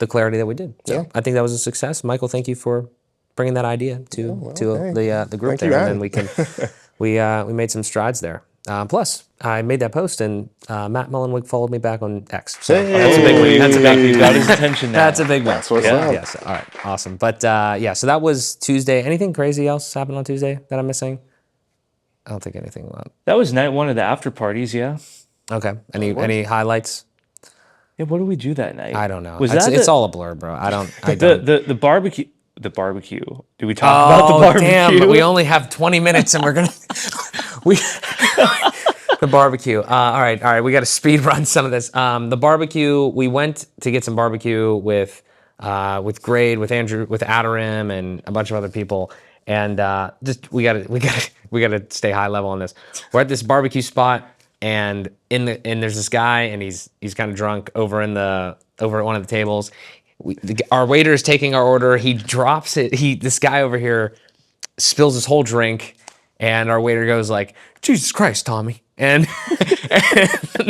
clarity that we did. So I think that was a success. Michael, thank you for bringing that idea to the group. Thank there. You, and then we made some strides there. Plus, I made that post, and Matt Mullenweg followed me back on X. So that's a big win. That's a big He's got his attention now. That's a big win. That's what's up. Yes. All right. Awesome. But so that was Tuesday. Anything crazy else happened on Tuesday that I'm missing? I don't think anything. That was night one of the after parties. Yeah. Okay. Any highlights? Yeah. What did we do that night? I don't know. It's all a blur, bro. I don't. The barbecue. The barbecue. Did we talk about the barbecue? Damn, but we only have 20 minutes and we're going to... The barbecue. All right. We got to speed run some of this. The barbecue. We went to get some barbecue with Grade, with Andrew, with Adarim, and a bunch of other people. And just we gotta stay high level on this. We're at this barbecue spot, and there's this guy, and he's kind of drunk over at one of the tables. Our waiter is taking our order. He drops it. This guy over here spills his whole drink, and our waiter goes like, "Jesus Christ, Tommy," and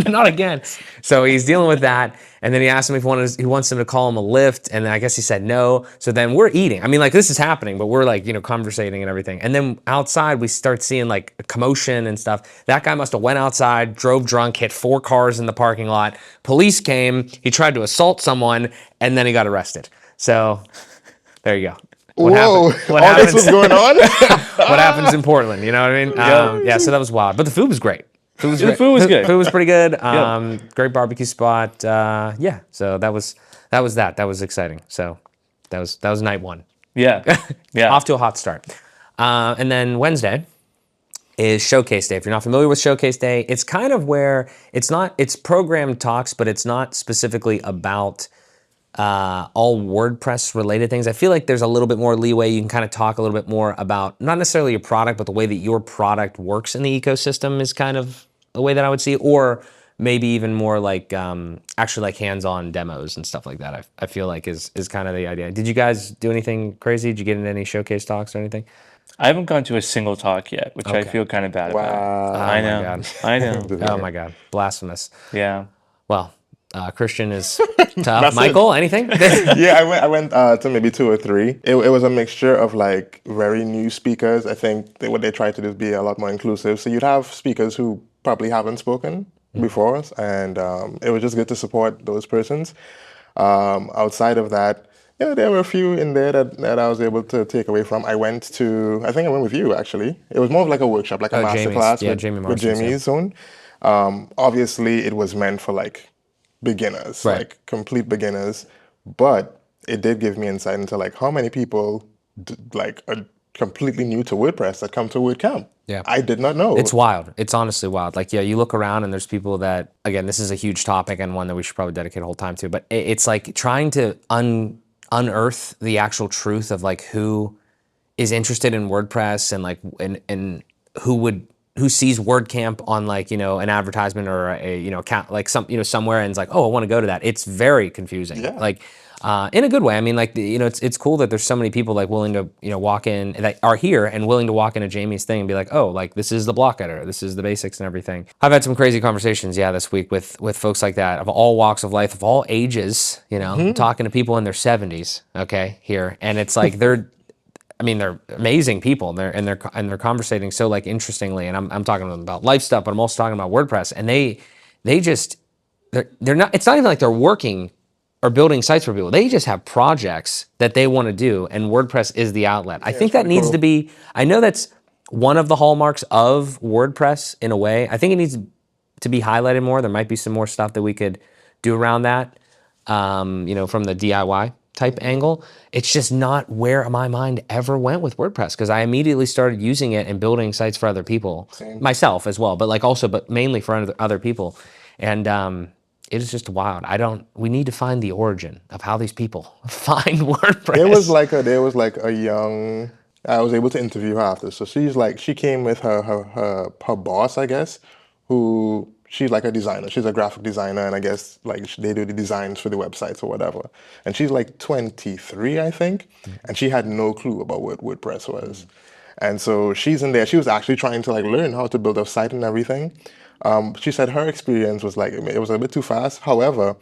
not again. So he's dealing with that, and then he asked him if he wants him to call him a lift, and then I guess he said no. So then we're eating. I mean, like, this is happening, but we're like, conversating and everything. And then outside we start seeing like a commotion and stuff. That guy must have went outside, drove drunk, hit 4 cars in the parking lot. Police came. He tried to assault someone, and then he got arrested. So there you go. Whoa! All this was going on. What happens in Portland? You know what I mean? Yeah. So that was wild, but the food was great. The food was good. Food was pretty good. Great barbecue spot. Yeah. So that was that. That was exciting. So that was night 1. Yeah. Yeah. Off to a hot start. And then Wednesday is Showcase Day. If you're not familiar with Showcase Day, it's kind of where it's programmed talks, but it's not specifically about all WordPress related things. I feel like there's a little bit more leeway. You can kind of talk a little bit more about not necessarily your product, but the way that your product works in the ecosystem is kind of a way that I would see, or maybe even more like actually like hands-on demos and stuff like that. I feel like is kind of the idea. Did you guys do anything crazy? Did you get into any showcase talks or anything? I haven't gone to a single talk yet, which I feel kind of bad about. I know. God. I know. Oh my God. Blasphemous. Yeah. Well, Christian is tough. Michael, anything? Yeah, I went to maybe 2 or 3. It was a mixture of like very new speakers. I think what they tried to do is be a lot more inclusive. So you'd have speakers who probably haven't spoken before us, and it was just good to support those persons. Outside of that, there were a few in there that I was able to take away from. I think I went with you actually. It was more of like a workshop, like a master class with Jamie's zone. Obviously, it was meant for like beginners, right. Like complete beginners, but it did give me insight into like how many people like are completely new to WordPress that come to WordCamp. Yeah, I did not know. It's wild. It's honestly wild. Like, yeah, you look around and there's people that, again, this is a huge topic and one that we should probably dedicate a whole time to, but it's like trying to unearth the actual truth of like who is interested in WordPress and like and who sees WordCamp on like, an advertisement or a, account, like somewhere and is like, oh, I want to go to that. It's very confusing. Yeah. Like, in a good way. I mean, like, it's cool that there's so many people like willing to, walk in, that are here and willing to walk into Jamie's thing and be like, oh, like this is the block editor, this is the basics and everything. I've had some crazy conversations, this week with folks like that of all walks of life, of all ages, talking to people in their 70s, okay, here. And it's like, they're amazing people, and they're conversating so like interestingly, and I'm talking to them about life stuff, but I'm also talking about WordPress, and they're not. It's not even like they're working or building sites for people. They just have projects that they want to do, and WordPress is the outlet. I think that needs to be. I know that's one of the hallmarks of WordPress in a way. I think it needs to be highlighted more. There might be some more stuff that we could do around that. From the DIY type angle. It's just not where my mind ever went with WordPress, because I immediately started using it and building sites for other people, myself as well, but mainly for other people. And it is just wild. We need to find the origin of how these people find WordPress. There was like a young, I was able to interview her after. So she came with her boss, I guess, who, she's like a designer. She's a graphic designer, and I guess like they do the designs for the websites or whatever. And she's like 23, I think, and she had no clue about what WordPress was. And so she's in there. She was actually trying to like learn how to build a site and everything. She said her experience was like, it was a bit too fast. However,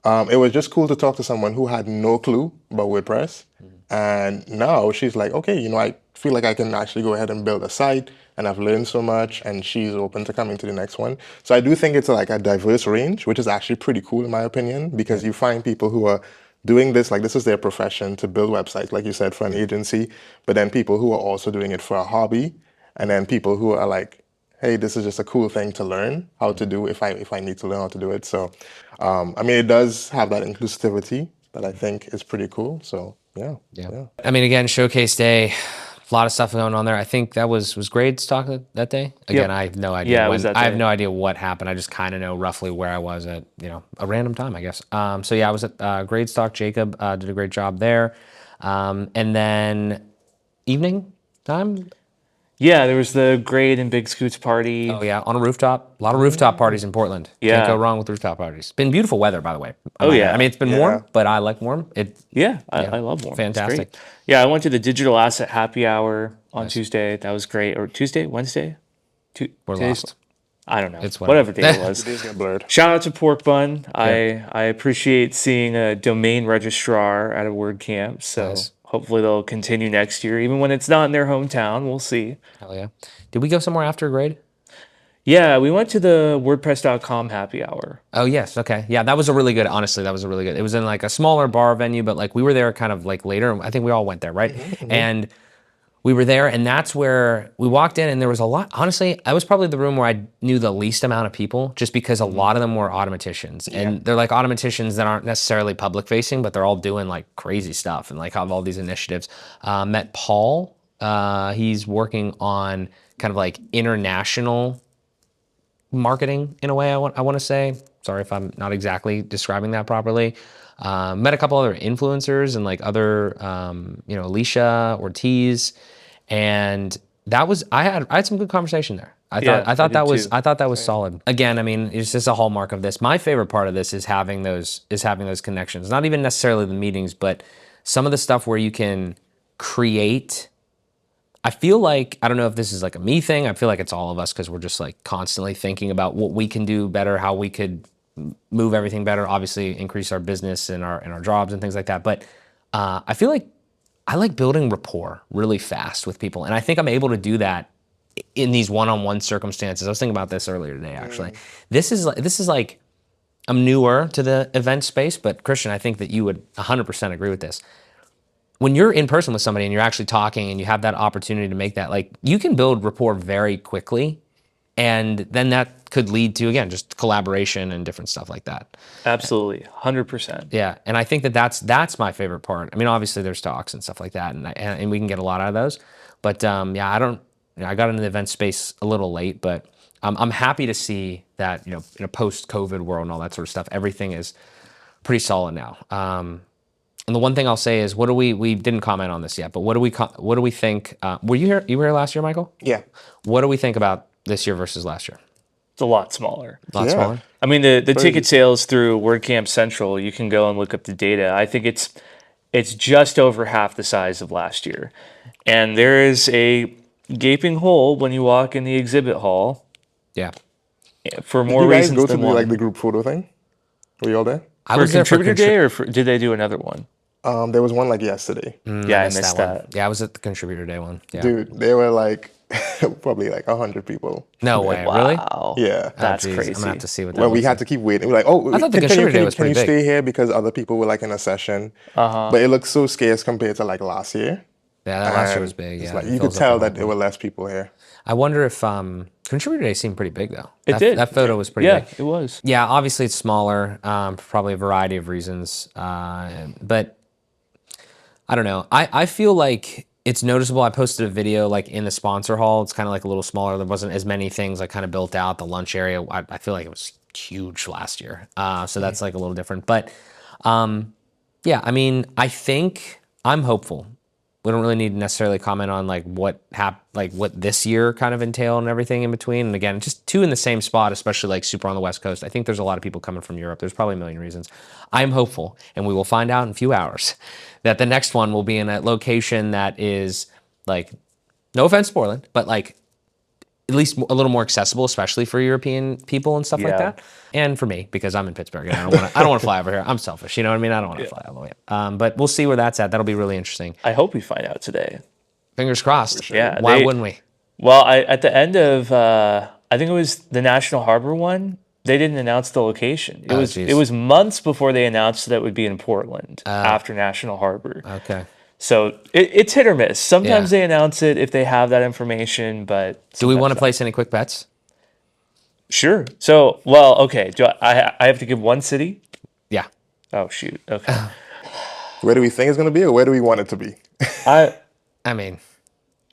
it was just cool to talk to someone who had no clue about WordPress. And now she's like, okay, I feel like I can actually go ahead and build a site, and I've learned so much, and she's open to coming to the next one. So I do think it's like a diverse range, which is actually pretty cool in my opinion, because you find people who are doing this, like this is their profession, to build websites, like you said, for an agency, but then people who are also doing it for a hobby, and then people who are like, hey, this is just a cool thing to learn how to do if I need to learn how to do it. So, it does have that inclusivity that I think is pretty cool. So, yeah. I mean, again, Showcase Day, A lot of stuff going on there. I think that was Grades talk that day. Again, I have no idea Yeah, it when. was that I have day. no idea what happened. I just kind of know roughly where I was at, a random time, I guess. So yeah, I was at Grades talk. Jacob did a great job there, and then evening time. Yeah, there was the Grade and Big Scoots party. Oh yeah, on a rooftop. A lot of rooftop parties in Portland. Can't go Yeah. wrong with rooftop parties. Been beautiful weather, by the way. Oh, yeah. I mean, it's been Yeah. warm, but I like warm. Yeah, I love warm. Fantastic. It's great. Yeah, I went to the digital asset happy hour on Tuesday. That was great. Or Tuesday, Wednesday? We're Today's- lost. I don't know. It's whatever whatever. day it was. Days get blurred. Shout out to Pork Bun. I appreciate seeing a domain registrar at a WordCamp. So Nice. hopefully they'll continue next year, even when it's not in their hometown. We'll see. Hell yeah. Did we go somewhere after Grade? Yeah, we went to the WordPress.com happy hour. Oh yes, okay, yeah, that was a really good. Honestly, that was a really good. It was in like a smaller bar venue, but like we were there kind of like later. I think we all went there, right? And we were there, and that's where we walked in, and there was a lot. Honestly, I was probably the room where I knew the least amount of people, just because a lot of them were automaticians, and they're like automaticians that aren't necessarily public facing, but they're all doing like crazy stuff and like have all these initiatives. Met Paul. He's working on kind of like international marketing in a way, I want to say. Sorry if I'm not exactly describing that properly. Met a couple other influencers and like other, Alicia Ortiz, and that was I had some good conversation there. I thought that was solid. Again, I mean, it's just a hallmark of this. My favorite part of this is having those connections. Not even necessarily the meetings, but some of the stuff where you can create. I feel like, I don't know if this is like a me thing. I feel like it's all of us because we're just like constantly thinking about what we can do better, how we could move everything better, obviously increase our business and our jobs and things like that. But I feel like I like building rapport really fast with people. And I think I'm able to do that in these one-on-one circumstances. I was thinking about this earlier today, actually. This is like, I'm newer to the event space, but Christian, I think that you would 100% agree with this. When you're in person with somebody and you're actually talking and you have that opportunity to make that, like, you can build rapport very quickly, and then that could lead to, again, just collaboration and different stuff like that. Absolutely, 100%. Yeah, and I think that's my favorite part. I mean, obviously there's talks and stuff like that, and we can get a lot out of those. But I got into the event space a little late, but I'm happy to see that, in a post-COVID world and all that sort of stuff, everything is pretty solid now. And the one thing I'll say is, we didn't comment on this yet, but what do we think? Were you here? You were here last year, Michael? Yeah. What do we think about this year versus last year? It's a lot smaller. A lot Yeah. smaller. I mean, the ticket sales through WordCamp Central, you can go and look up the data. I think it's just over half the size of last year. And there is a gaping hole when you walk in the exhibit hall Yeah. for Did more you guys reasons go to than the, one. like the group photo thing? Were you all there? I For was there for Contributor Day, or did they do another one? There was one like yesterday. Yeah, I missed one. that. Yeah, I was at the Contributor Day one. Yeah. Dude, they were like probably like 100 people. No way, really? Wow. Yeah. That's Jeez, crazy. I'm gonna have to see what that When we looks had like. to keep waiting. We're like, oh, I thought the can Contributor you Day was can you pretty big. stay here because other people were like in a session. But it looked so scarce compared to like last year. Yeah, that last year And was big. it's Yeah, like it you could fills up tell the that whole there were less people here. I wonder if Contributor Day seemed pretty big though. It did. That photo was pretty Yeah, big. it was. Yeah, obviously it's smaller, for probably a variety of reasons. But I don't know. I feel like it's noticeable. I posted a video like in the sponsor hall. It's kind of like a little smaller. There wasn't as many things like kind of built out. The lunch area, I feel like it was huge last year. So that's like a little different. But yeah, I mean, I think I'm hopeful. We don't really need to necessarily comment on like what this year kind of entailed and everything in between. And again, just two in the same spot, especially like super on the West Coast. I think there's a lot of people coming from Europe. There's probably a million reasons. I'm hopeful, and we will find out in a few hours, that the next one will be in a location that is like, no offense, Portland, but like at least a little more accessible, especially for European people and stuff like Yeah. that. And for me, because I'm in Pittsburgh and I don't want to fly over here. I'm selfish, you know what I mean? I don't want to fly all the way up. But we'll see where that's at. That'll be really interesting. I hope we find out today. Fingers crossed. Yeah, Why wouldn't we? Well, at the end of, I think it was the National Harbor one, they didn't announce the location. Jeez. It was months before they announced that it would be in Portland after National Harbor. Okay. So it's hit or miss. Sometimes Yeah. they announce it if they have that information, but Do we want to sometimes place any quick bets? not. Sure. So, well, okay. Do I have to give one city? Yeah. Oh shoot. Okay. Where do we think it's going to be, or where do we want it to be? I I mean,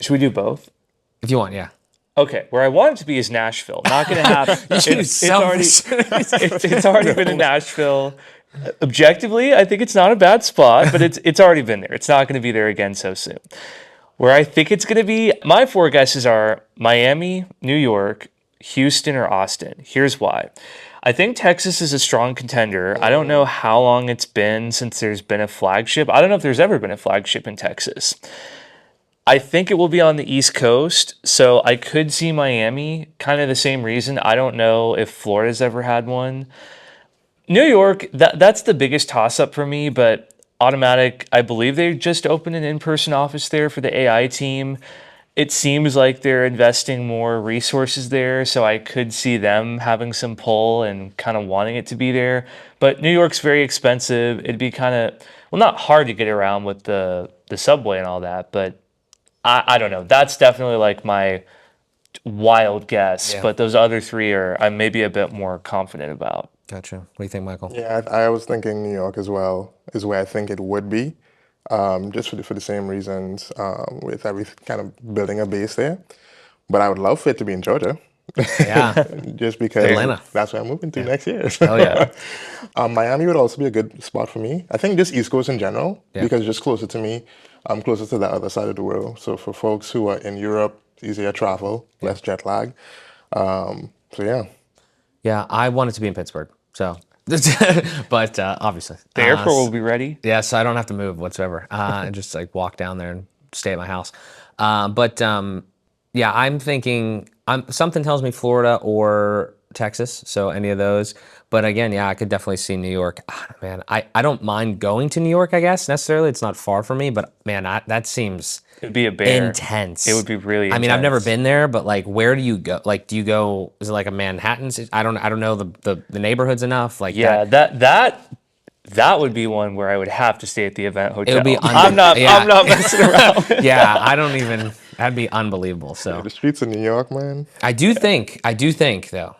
Should we do both? If you want, yeah. Okay, where I want it to be is Nashville. Not going to happen. It's already been in Nashville. Objectively, I think it's not a bad spot, but it's already been there. It's not going to be there again so soon. Where I think it's going to be, my four guesses are Miami, New York, Houston, or Austin. Here's why. I think Texas is a strong contender. I don't know how long it's been since there's been a flagship. I don't know if there's ever been a flagship in Texas. I think it will be on the East Coast, so I could see Miami, kind of the same reason. I don't know if Florida's ever had one. New York, that's the biggest toss-up for me, but Automattic, I believe they just opened an in-person office there for the AI team. It seems like they're investing more resources there, so I could see them having some pull and kind of wanting it to be there. But New York's very expensive. It'd be kind of, well, not hard to get around with the subway and all that, but I don't know. That's definitely like my wild guess, but those other three are I'm maybe a bit more confident about. Gotcha. What do you think, Michael? Yeah, I was thinking New York as well is where I think it would be, just for the same reasons, with everything kind of building a base there. But I would love for it to be in Georgia. Yeah. Just because Atlanta. that's where I'm moving to next year. Oh, yeah. Miami would also be a good spot for me. I think just East Coast in general, because it's just closer to me. I'm closer to the other side of the world. So for folks who are in Europe, it's easier travel, less jet lag. So yeah. Yeah, I want it to be in Pittsburgh. So, but obviously. The airport will be ready. Yeah, so I don't have to move whatsoever. And just like walk down there and stay at my house. Yeah, I'm thinking, something tells me Florida or Texas, so any of those. But again, yeah, I could definitely see New York. Man, I don't mind going to New York, I guess, necessarily. It's not far from me, but man, that seems It'd be a bear. intense. It would be really intense. I mean, I've never been there, but like, where do you go? Like, do you go, is it like a Manhattan? I don't know the neighborhoods enough. Like, Yeah, that would be one where I would have to stay at the event hotel. It would be I'm not messing around. yeah, I don't even, that'd be unbelievable. So The streets of New York, man. I do think though,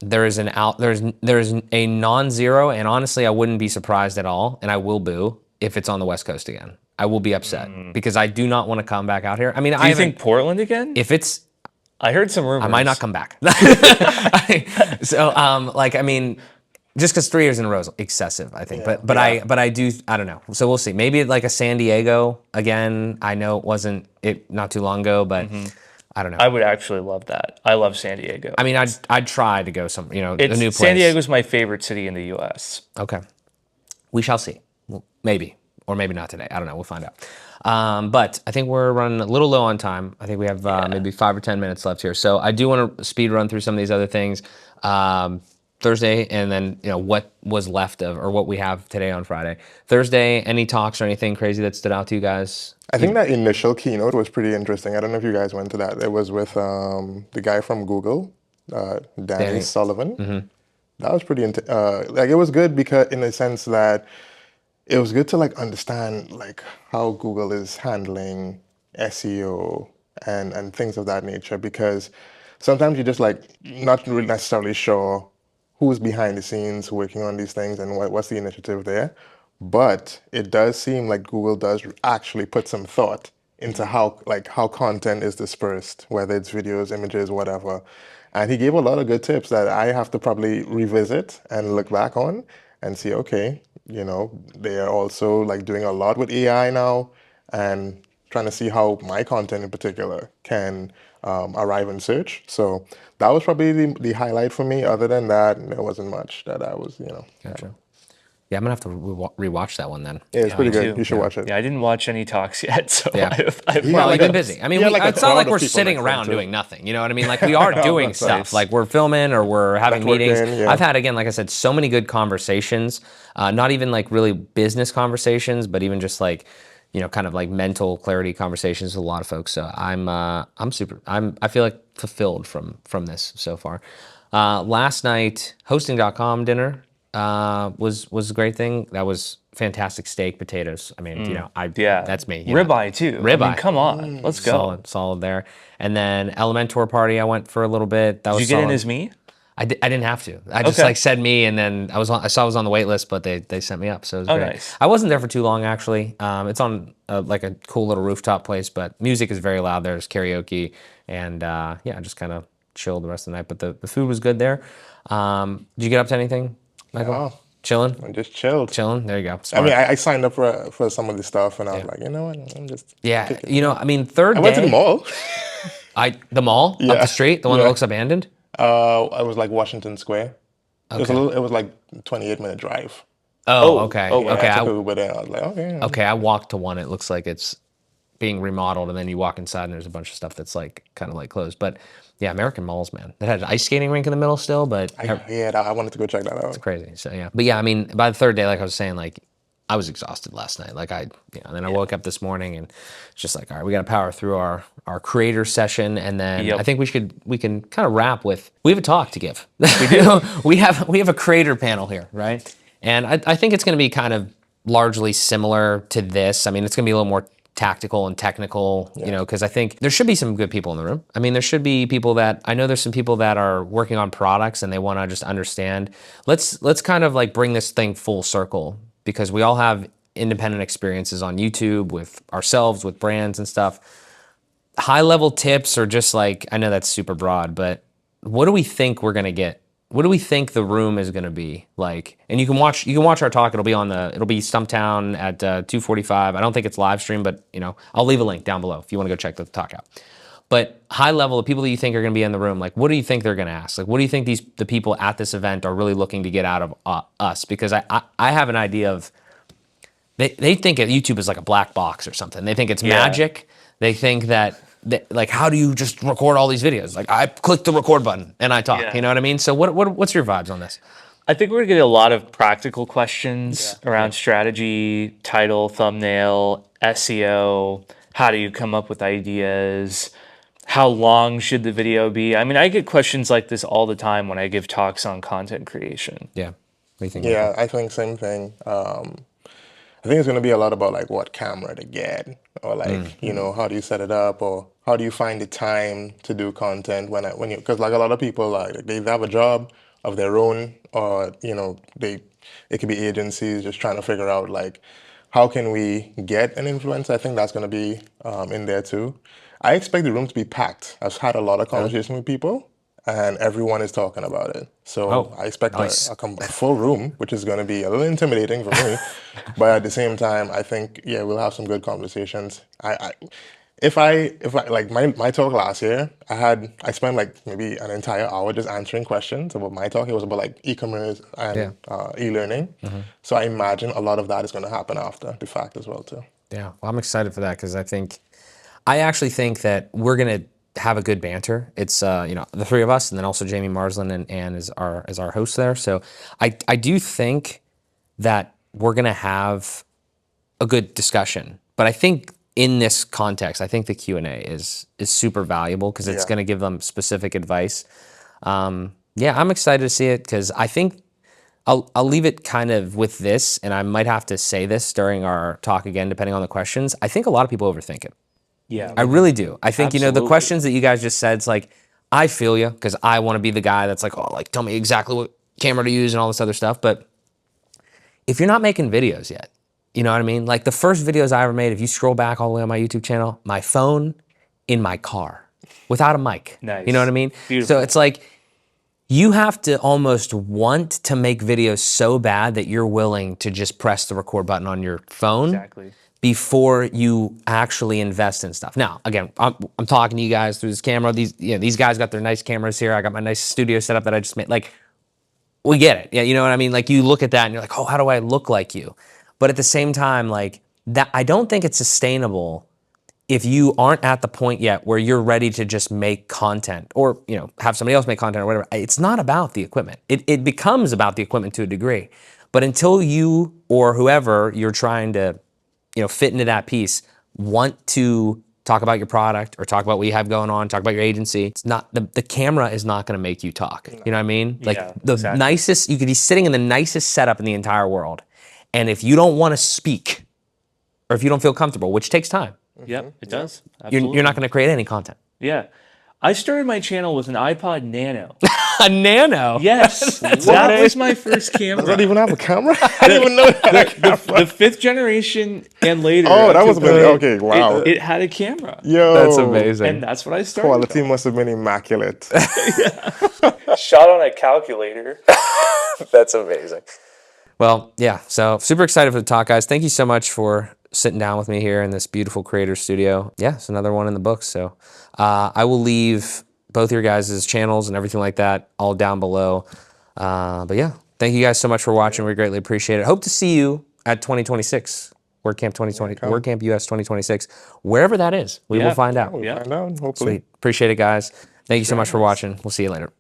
there's a non-zero, and honestly, I wouldn't be surprised at all, and I will boo if it's on the West Coast again. I will be upset because I do not want to come back out here. I mean, Do you think Portland again? if it's, I heard some rumors. I might not come back. So, like, I mean, just because 3 years in a row is excessive, I think. But I don't know. So we'll see. Maybe like a San Diego again. I know it wasn't not too long ago, but I don't know. I would actually love that. I love San Diego. I mean, I'd try to go a new place. San Diego's my favorite city in the U.S. Okay. We shall see. Well, maybe. Or maybe not today. I don't know. We'll find out. But I think we're running a little low on time. I think we have maybe 5 or 10 minutes left here. So I do want to speed run through some of these other things. Thursday, and then what was left of, or what we have today on Friday. Thursday, any talks or anything crazy that stood out to you guys? I think that initial keynote was pretty interesting. I don't know if you guys went to that. It was with the guy from Google, Danny Sullivan. That was pretty, like it was good because in the sense that it was good to like understand like how Google is handling SEO and things of that nature, because sometimes you're just like not really necessarily sure who's behind the scenes working on these things and what's the initiative there. But it does seem like Google does actually put some thought into how content is dispersed, whether it's videos, images, whatever. And he gave a lot of good tips that I have to probably revisit and look back on and see, okay, they are also like doing a lot with AI now and trying to see how my content in particular can arrive in search. So that was probably the highlight for me. Other than that, there wasn't much that I was, Gotcha. Yeah, I'm gonna have to rewatch that one then. Yeah, it's pretty good. too. You should watch it. Yeah, I didn't watch any talks yet, so Yeah. I've Well, like we've been a- busy. I mean, yeah, like a it's not crowd like of we're people sitting next to around him, too. doing nothing. You know what I mean? Like we are doing That's stuff. nice. Like we're filming or we're having meetings. Networking, yeah. I've had, again, like I said, so many good conversations. Not even like really business conversations, but even just like, kind of like mental clarity conversations with a lot of folks. So I feel like fulfilled from this so far. Last night, hosting.com dinner was a great thing. That was fantastic steak, potatoes. I mean, that's me. Ribeye too. I mean, Ribeye. come on, let's go. Solid there. And then Elementor party, I went for a little bit. That Did was you get in solid. as me? I didn't have to. I just Okay. like said me, and then I saw I was on the wait list, but they sent me up, so it was great. Nice. I wasn't there for too long actually. It's on like a cool little rooftop place, but music is very loud. There's karaoke, and yeah, just kind of chilled the rest of the night. But the food was good there. Did you get up to anything, Michael? Oh, Chilling, I just chilled. chilling. There you go. I Smart. mean, I signed up for some of the stuff, and I was like, you know what, I'm just Yeah, kicking you know, I mean, third I day. went to the mall. The mall up Yeah. the street, the one that Yeah. looks abandoned. I was like Washington Square. It was Okay. it was like 28-minute drive. Oh, Oh, okay. oh, Yeah, Okay. I took an Uber there. I was like, okay. Okay, I walked to one. It looks like it's being remodeled, and then you walk inside, and there's a bunch of stuff that's like kind of like closed. But yeah, American malls, man. That had an ice skating rink in the middle still, but I wanted to go check that out. crazy. So yeah, but yeah, I mean, by the third day, like I was saying, like I was exhausted last night. Like and then I woke up this morning, and it's just like, all right, we got to power through our creator session, and then Yep. I think we can kind of wrap with we have a talk to give. We do. we have a creator panel here, right? And I think it's going to be kind of largely similar to this. I mean, it's going to be a little more tactical and technical, you know, because I think there should be some good people in the room. I mean, there should be people that I know there's some people that are working on products and they want to just understand. Let's kind of like bring this thing full circle because we all have independent experiences on YouTube with ourselves, with brands and stuff. High level tips are just like, I know that's super broad, but what do we think we're going to get? What do we think the room is going to be like? And you can watch our talk. It'll be Stumptown at 2:45. I don't think it's live stream, but you know, I'll leave a link down below if you want to go check the talk out. But high level, the people that you think are going to be in the room, like what do you think they're going to ask? Like what do you think the people at this event are really looking to get out of us? Because I have an idea of they think that YouTube is like a black box or something. They think it's magic. They think that like, how do you just record all these videos? Like, I click the record button and I talk. Yeah. You know what I mean? So, what's your vibes on this? I think we're gonna get a lot of practical questions around strategy, title, thumbnail, SEO. How do you come up with ideas? How long should the video be? I mean, I get questions like this all the time when I give talks on content creation. Yeah. What do you think? Yeah, I think same thing. I think it's going to be a lot about like what camera to get, or like you know, how do you set it up, or how do you find the time to do content when you, because like a lot of people like they have a job of their own, or you know, it could be agencies just trying to figure out like how can we get an influencer. I think that's going to be in there too. I expect the room to be packed. I've had a lot of conversation with people, and everyone is talking about it. So I expect nice. a full room, which is going to be a little intimidating for me. But at the same time, I think, yeah, we'll have some good conversations. If I like my talk last year, I spent like maybe an entire hour just answering questions about my talk. It was about like e-commerce and e-learning. So I imagine a lot of that is going to happen after the fact as well too. Yeah. Well, I'm excited for that because I actually think that we're gonna have a good banter. It's you know, the three of us, and then also Jamie Marsland and Ann is our host there. So I do think that we're gonna have a good discussion. But I think in this context, I think the Q&A is super valuable because it's gonna give them specific advice. Yeah, I'm excited to see it because I think I'll leave it kind of with this, and I might have to say this during our talk again, depending on the questions. I think a lot of people overthink it. Yeah. I really do. I think, you know, the Absolutely. questions that you guys just said, it's like, I feel you because I want to be the guy that's like, oh, like, tell me exactly what camera to use and all this other stuff. But if you're not making videos yet, you know what I mean? Like the first videos I ever made, if you scroll back all the way on my YouTube channel, my phone in my car without a mic. Nice. You know what I mean? Beautiful. So it's like, you have to almost want to make videos so bad that you're willing to just press the record button on your phone. Exactly. Before you actually invest in stuff. Now, again, I'm talking to you guys through this camera. These guys got their nice cameras here. I got my nice studio set up that I just made. Like, we get it. Yeah, you know what I mean? Like, you look at that and you're like, oh, how do I look like you? But at the same time, like, that I don't think it's sustainable if you aren't at the point yet where you're ready to just make content or, you know, have somebody else make content or whatever. It's not about the equipment. It becomes about the equipment to a degree. But until you or whoever you're trying to, you know, fit into that piece, want to talk about your product or talk about what you have going on, talk about your agency. It's not, the camera is not going to make you talk. You know what I mean? Like the nicest, you could be sitting in the nicest setup in the entire world. And if you don't want to speak or if you don't feel comfortable, which takes time, Yep, it does. Absolutely. you're not going to create any content. Yeah. I started my channel with an iPod Nano. A Nano. Yes, that was my first camera. Does that even have a camera? I didn't even know it had a camera. The 5th generation and later. Oh, I that was took amazing. it. Okay, wow. It had a camera. Yo, That's amazing. And that's what I started. Quality must have been immaculate. Shot on a calculator. That's amazing. Well, yeah, so super excited for the talk, guys. Thank you so much for sitting down with me here in this beautiful creator studio. Yeah, it's another one in the books. So I will leave both your guys' channels and everything like that all down below. But yeah, thank you guys so much for watching. We greatly appreciate it. Hope to see you at 2026, WordCamp 2020, WordCamp US 2026, wherever that is. We will find out. We'll find out, hopefully. Sweet. Appreciate it, guys. Thank you so much for watching. We'll see you later.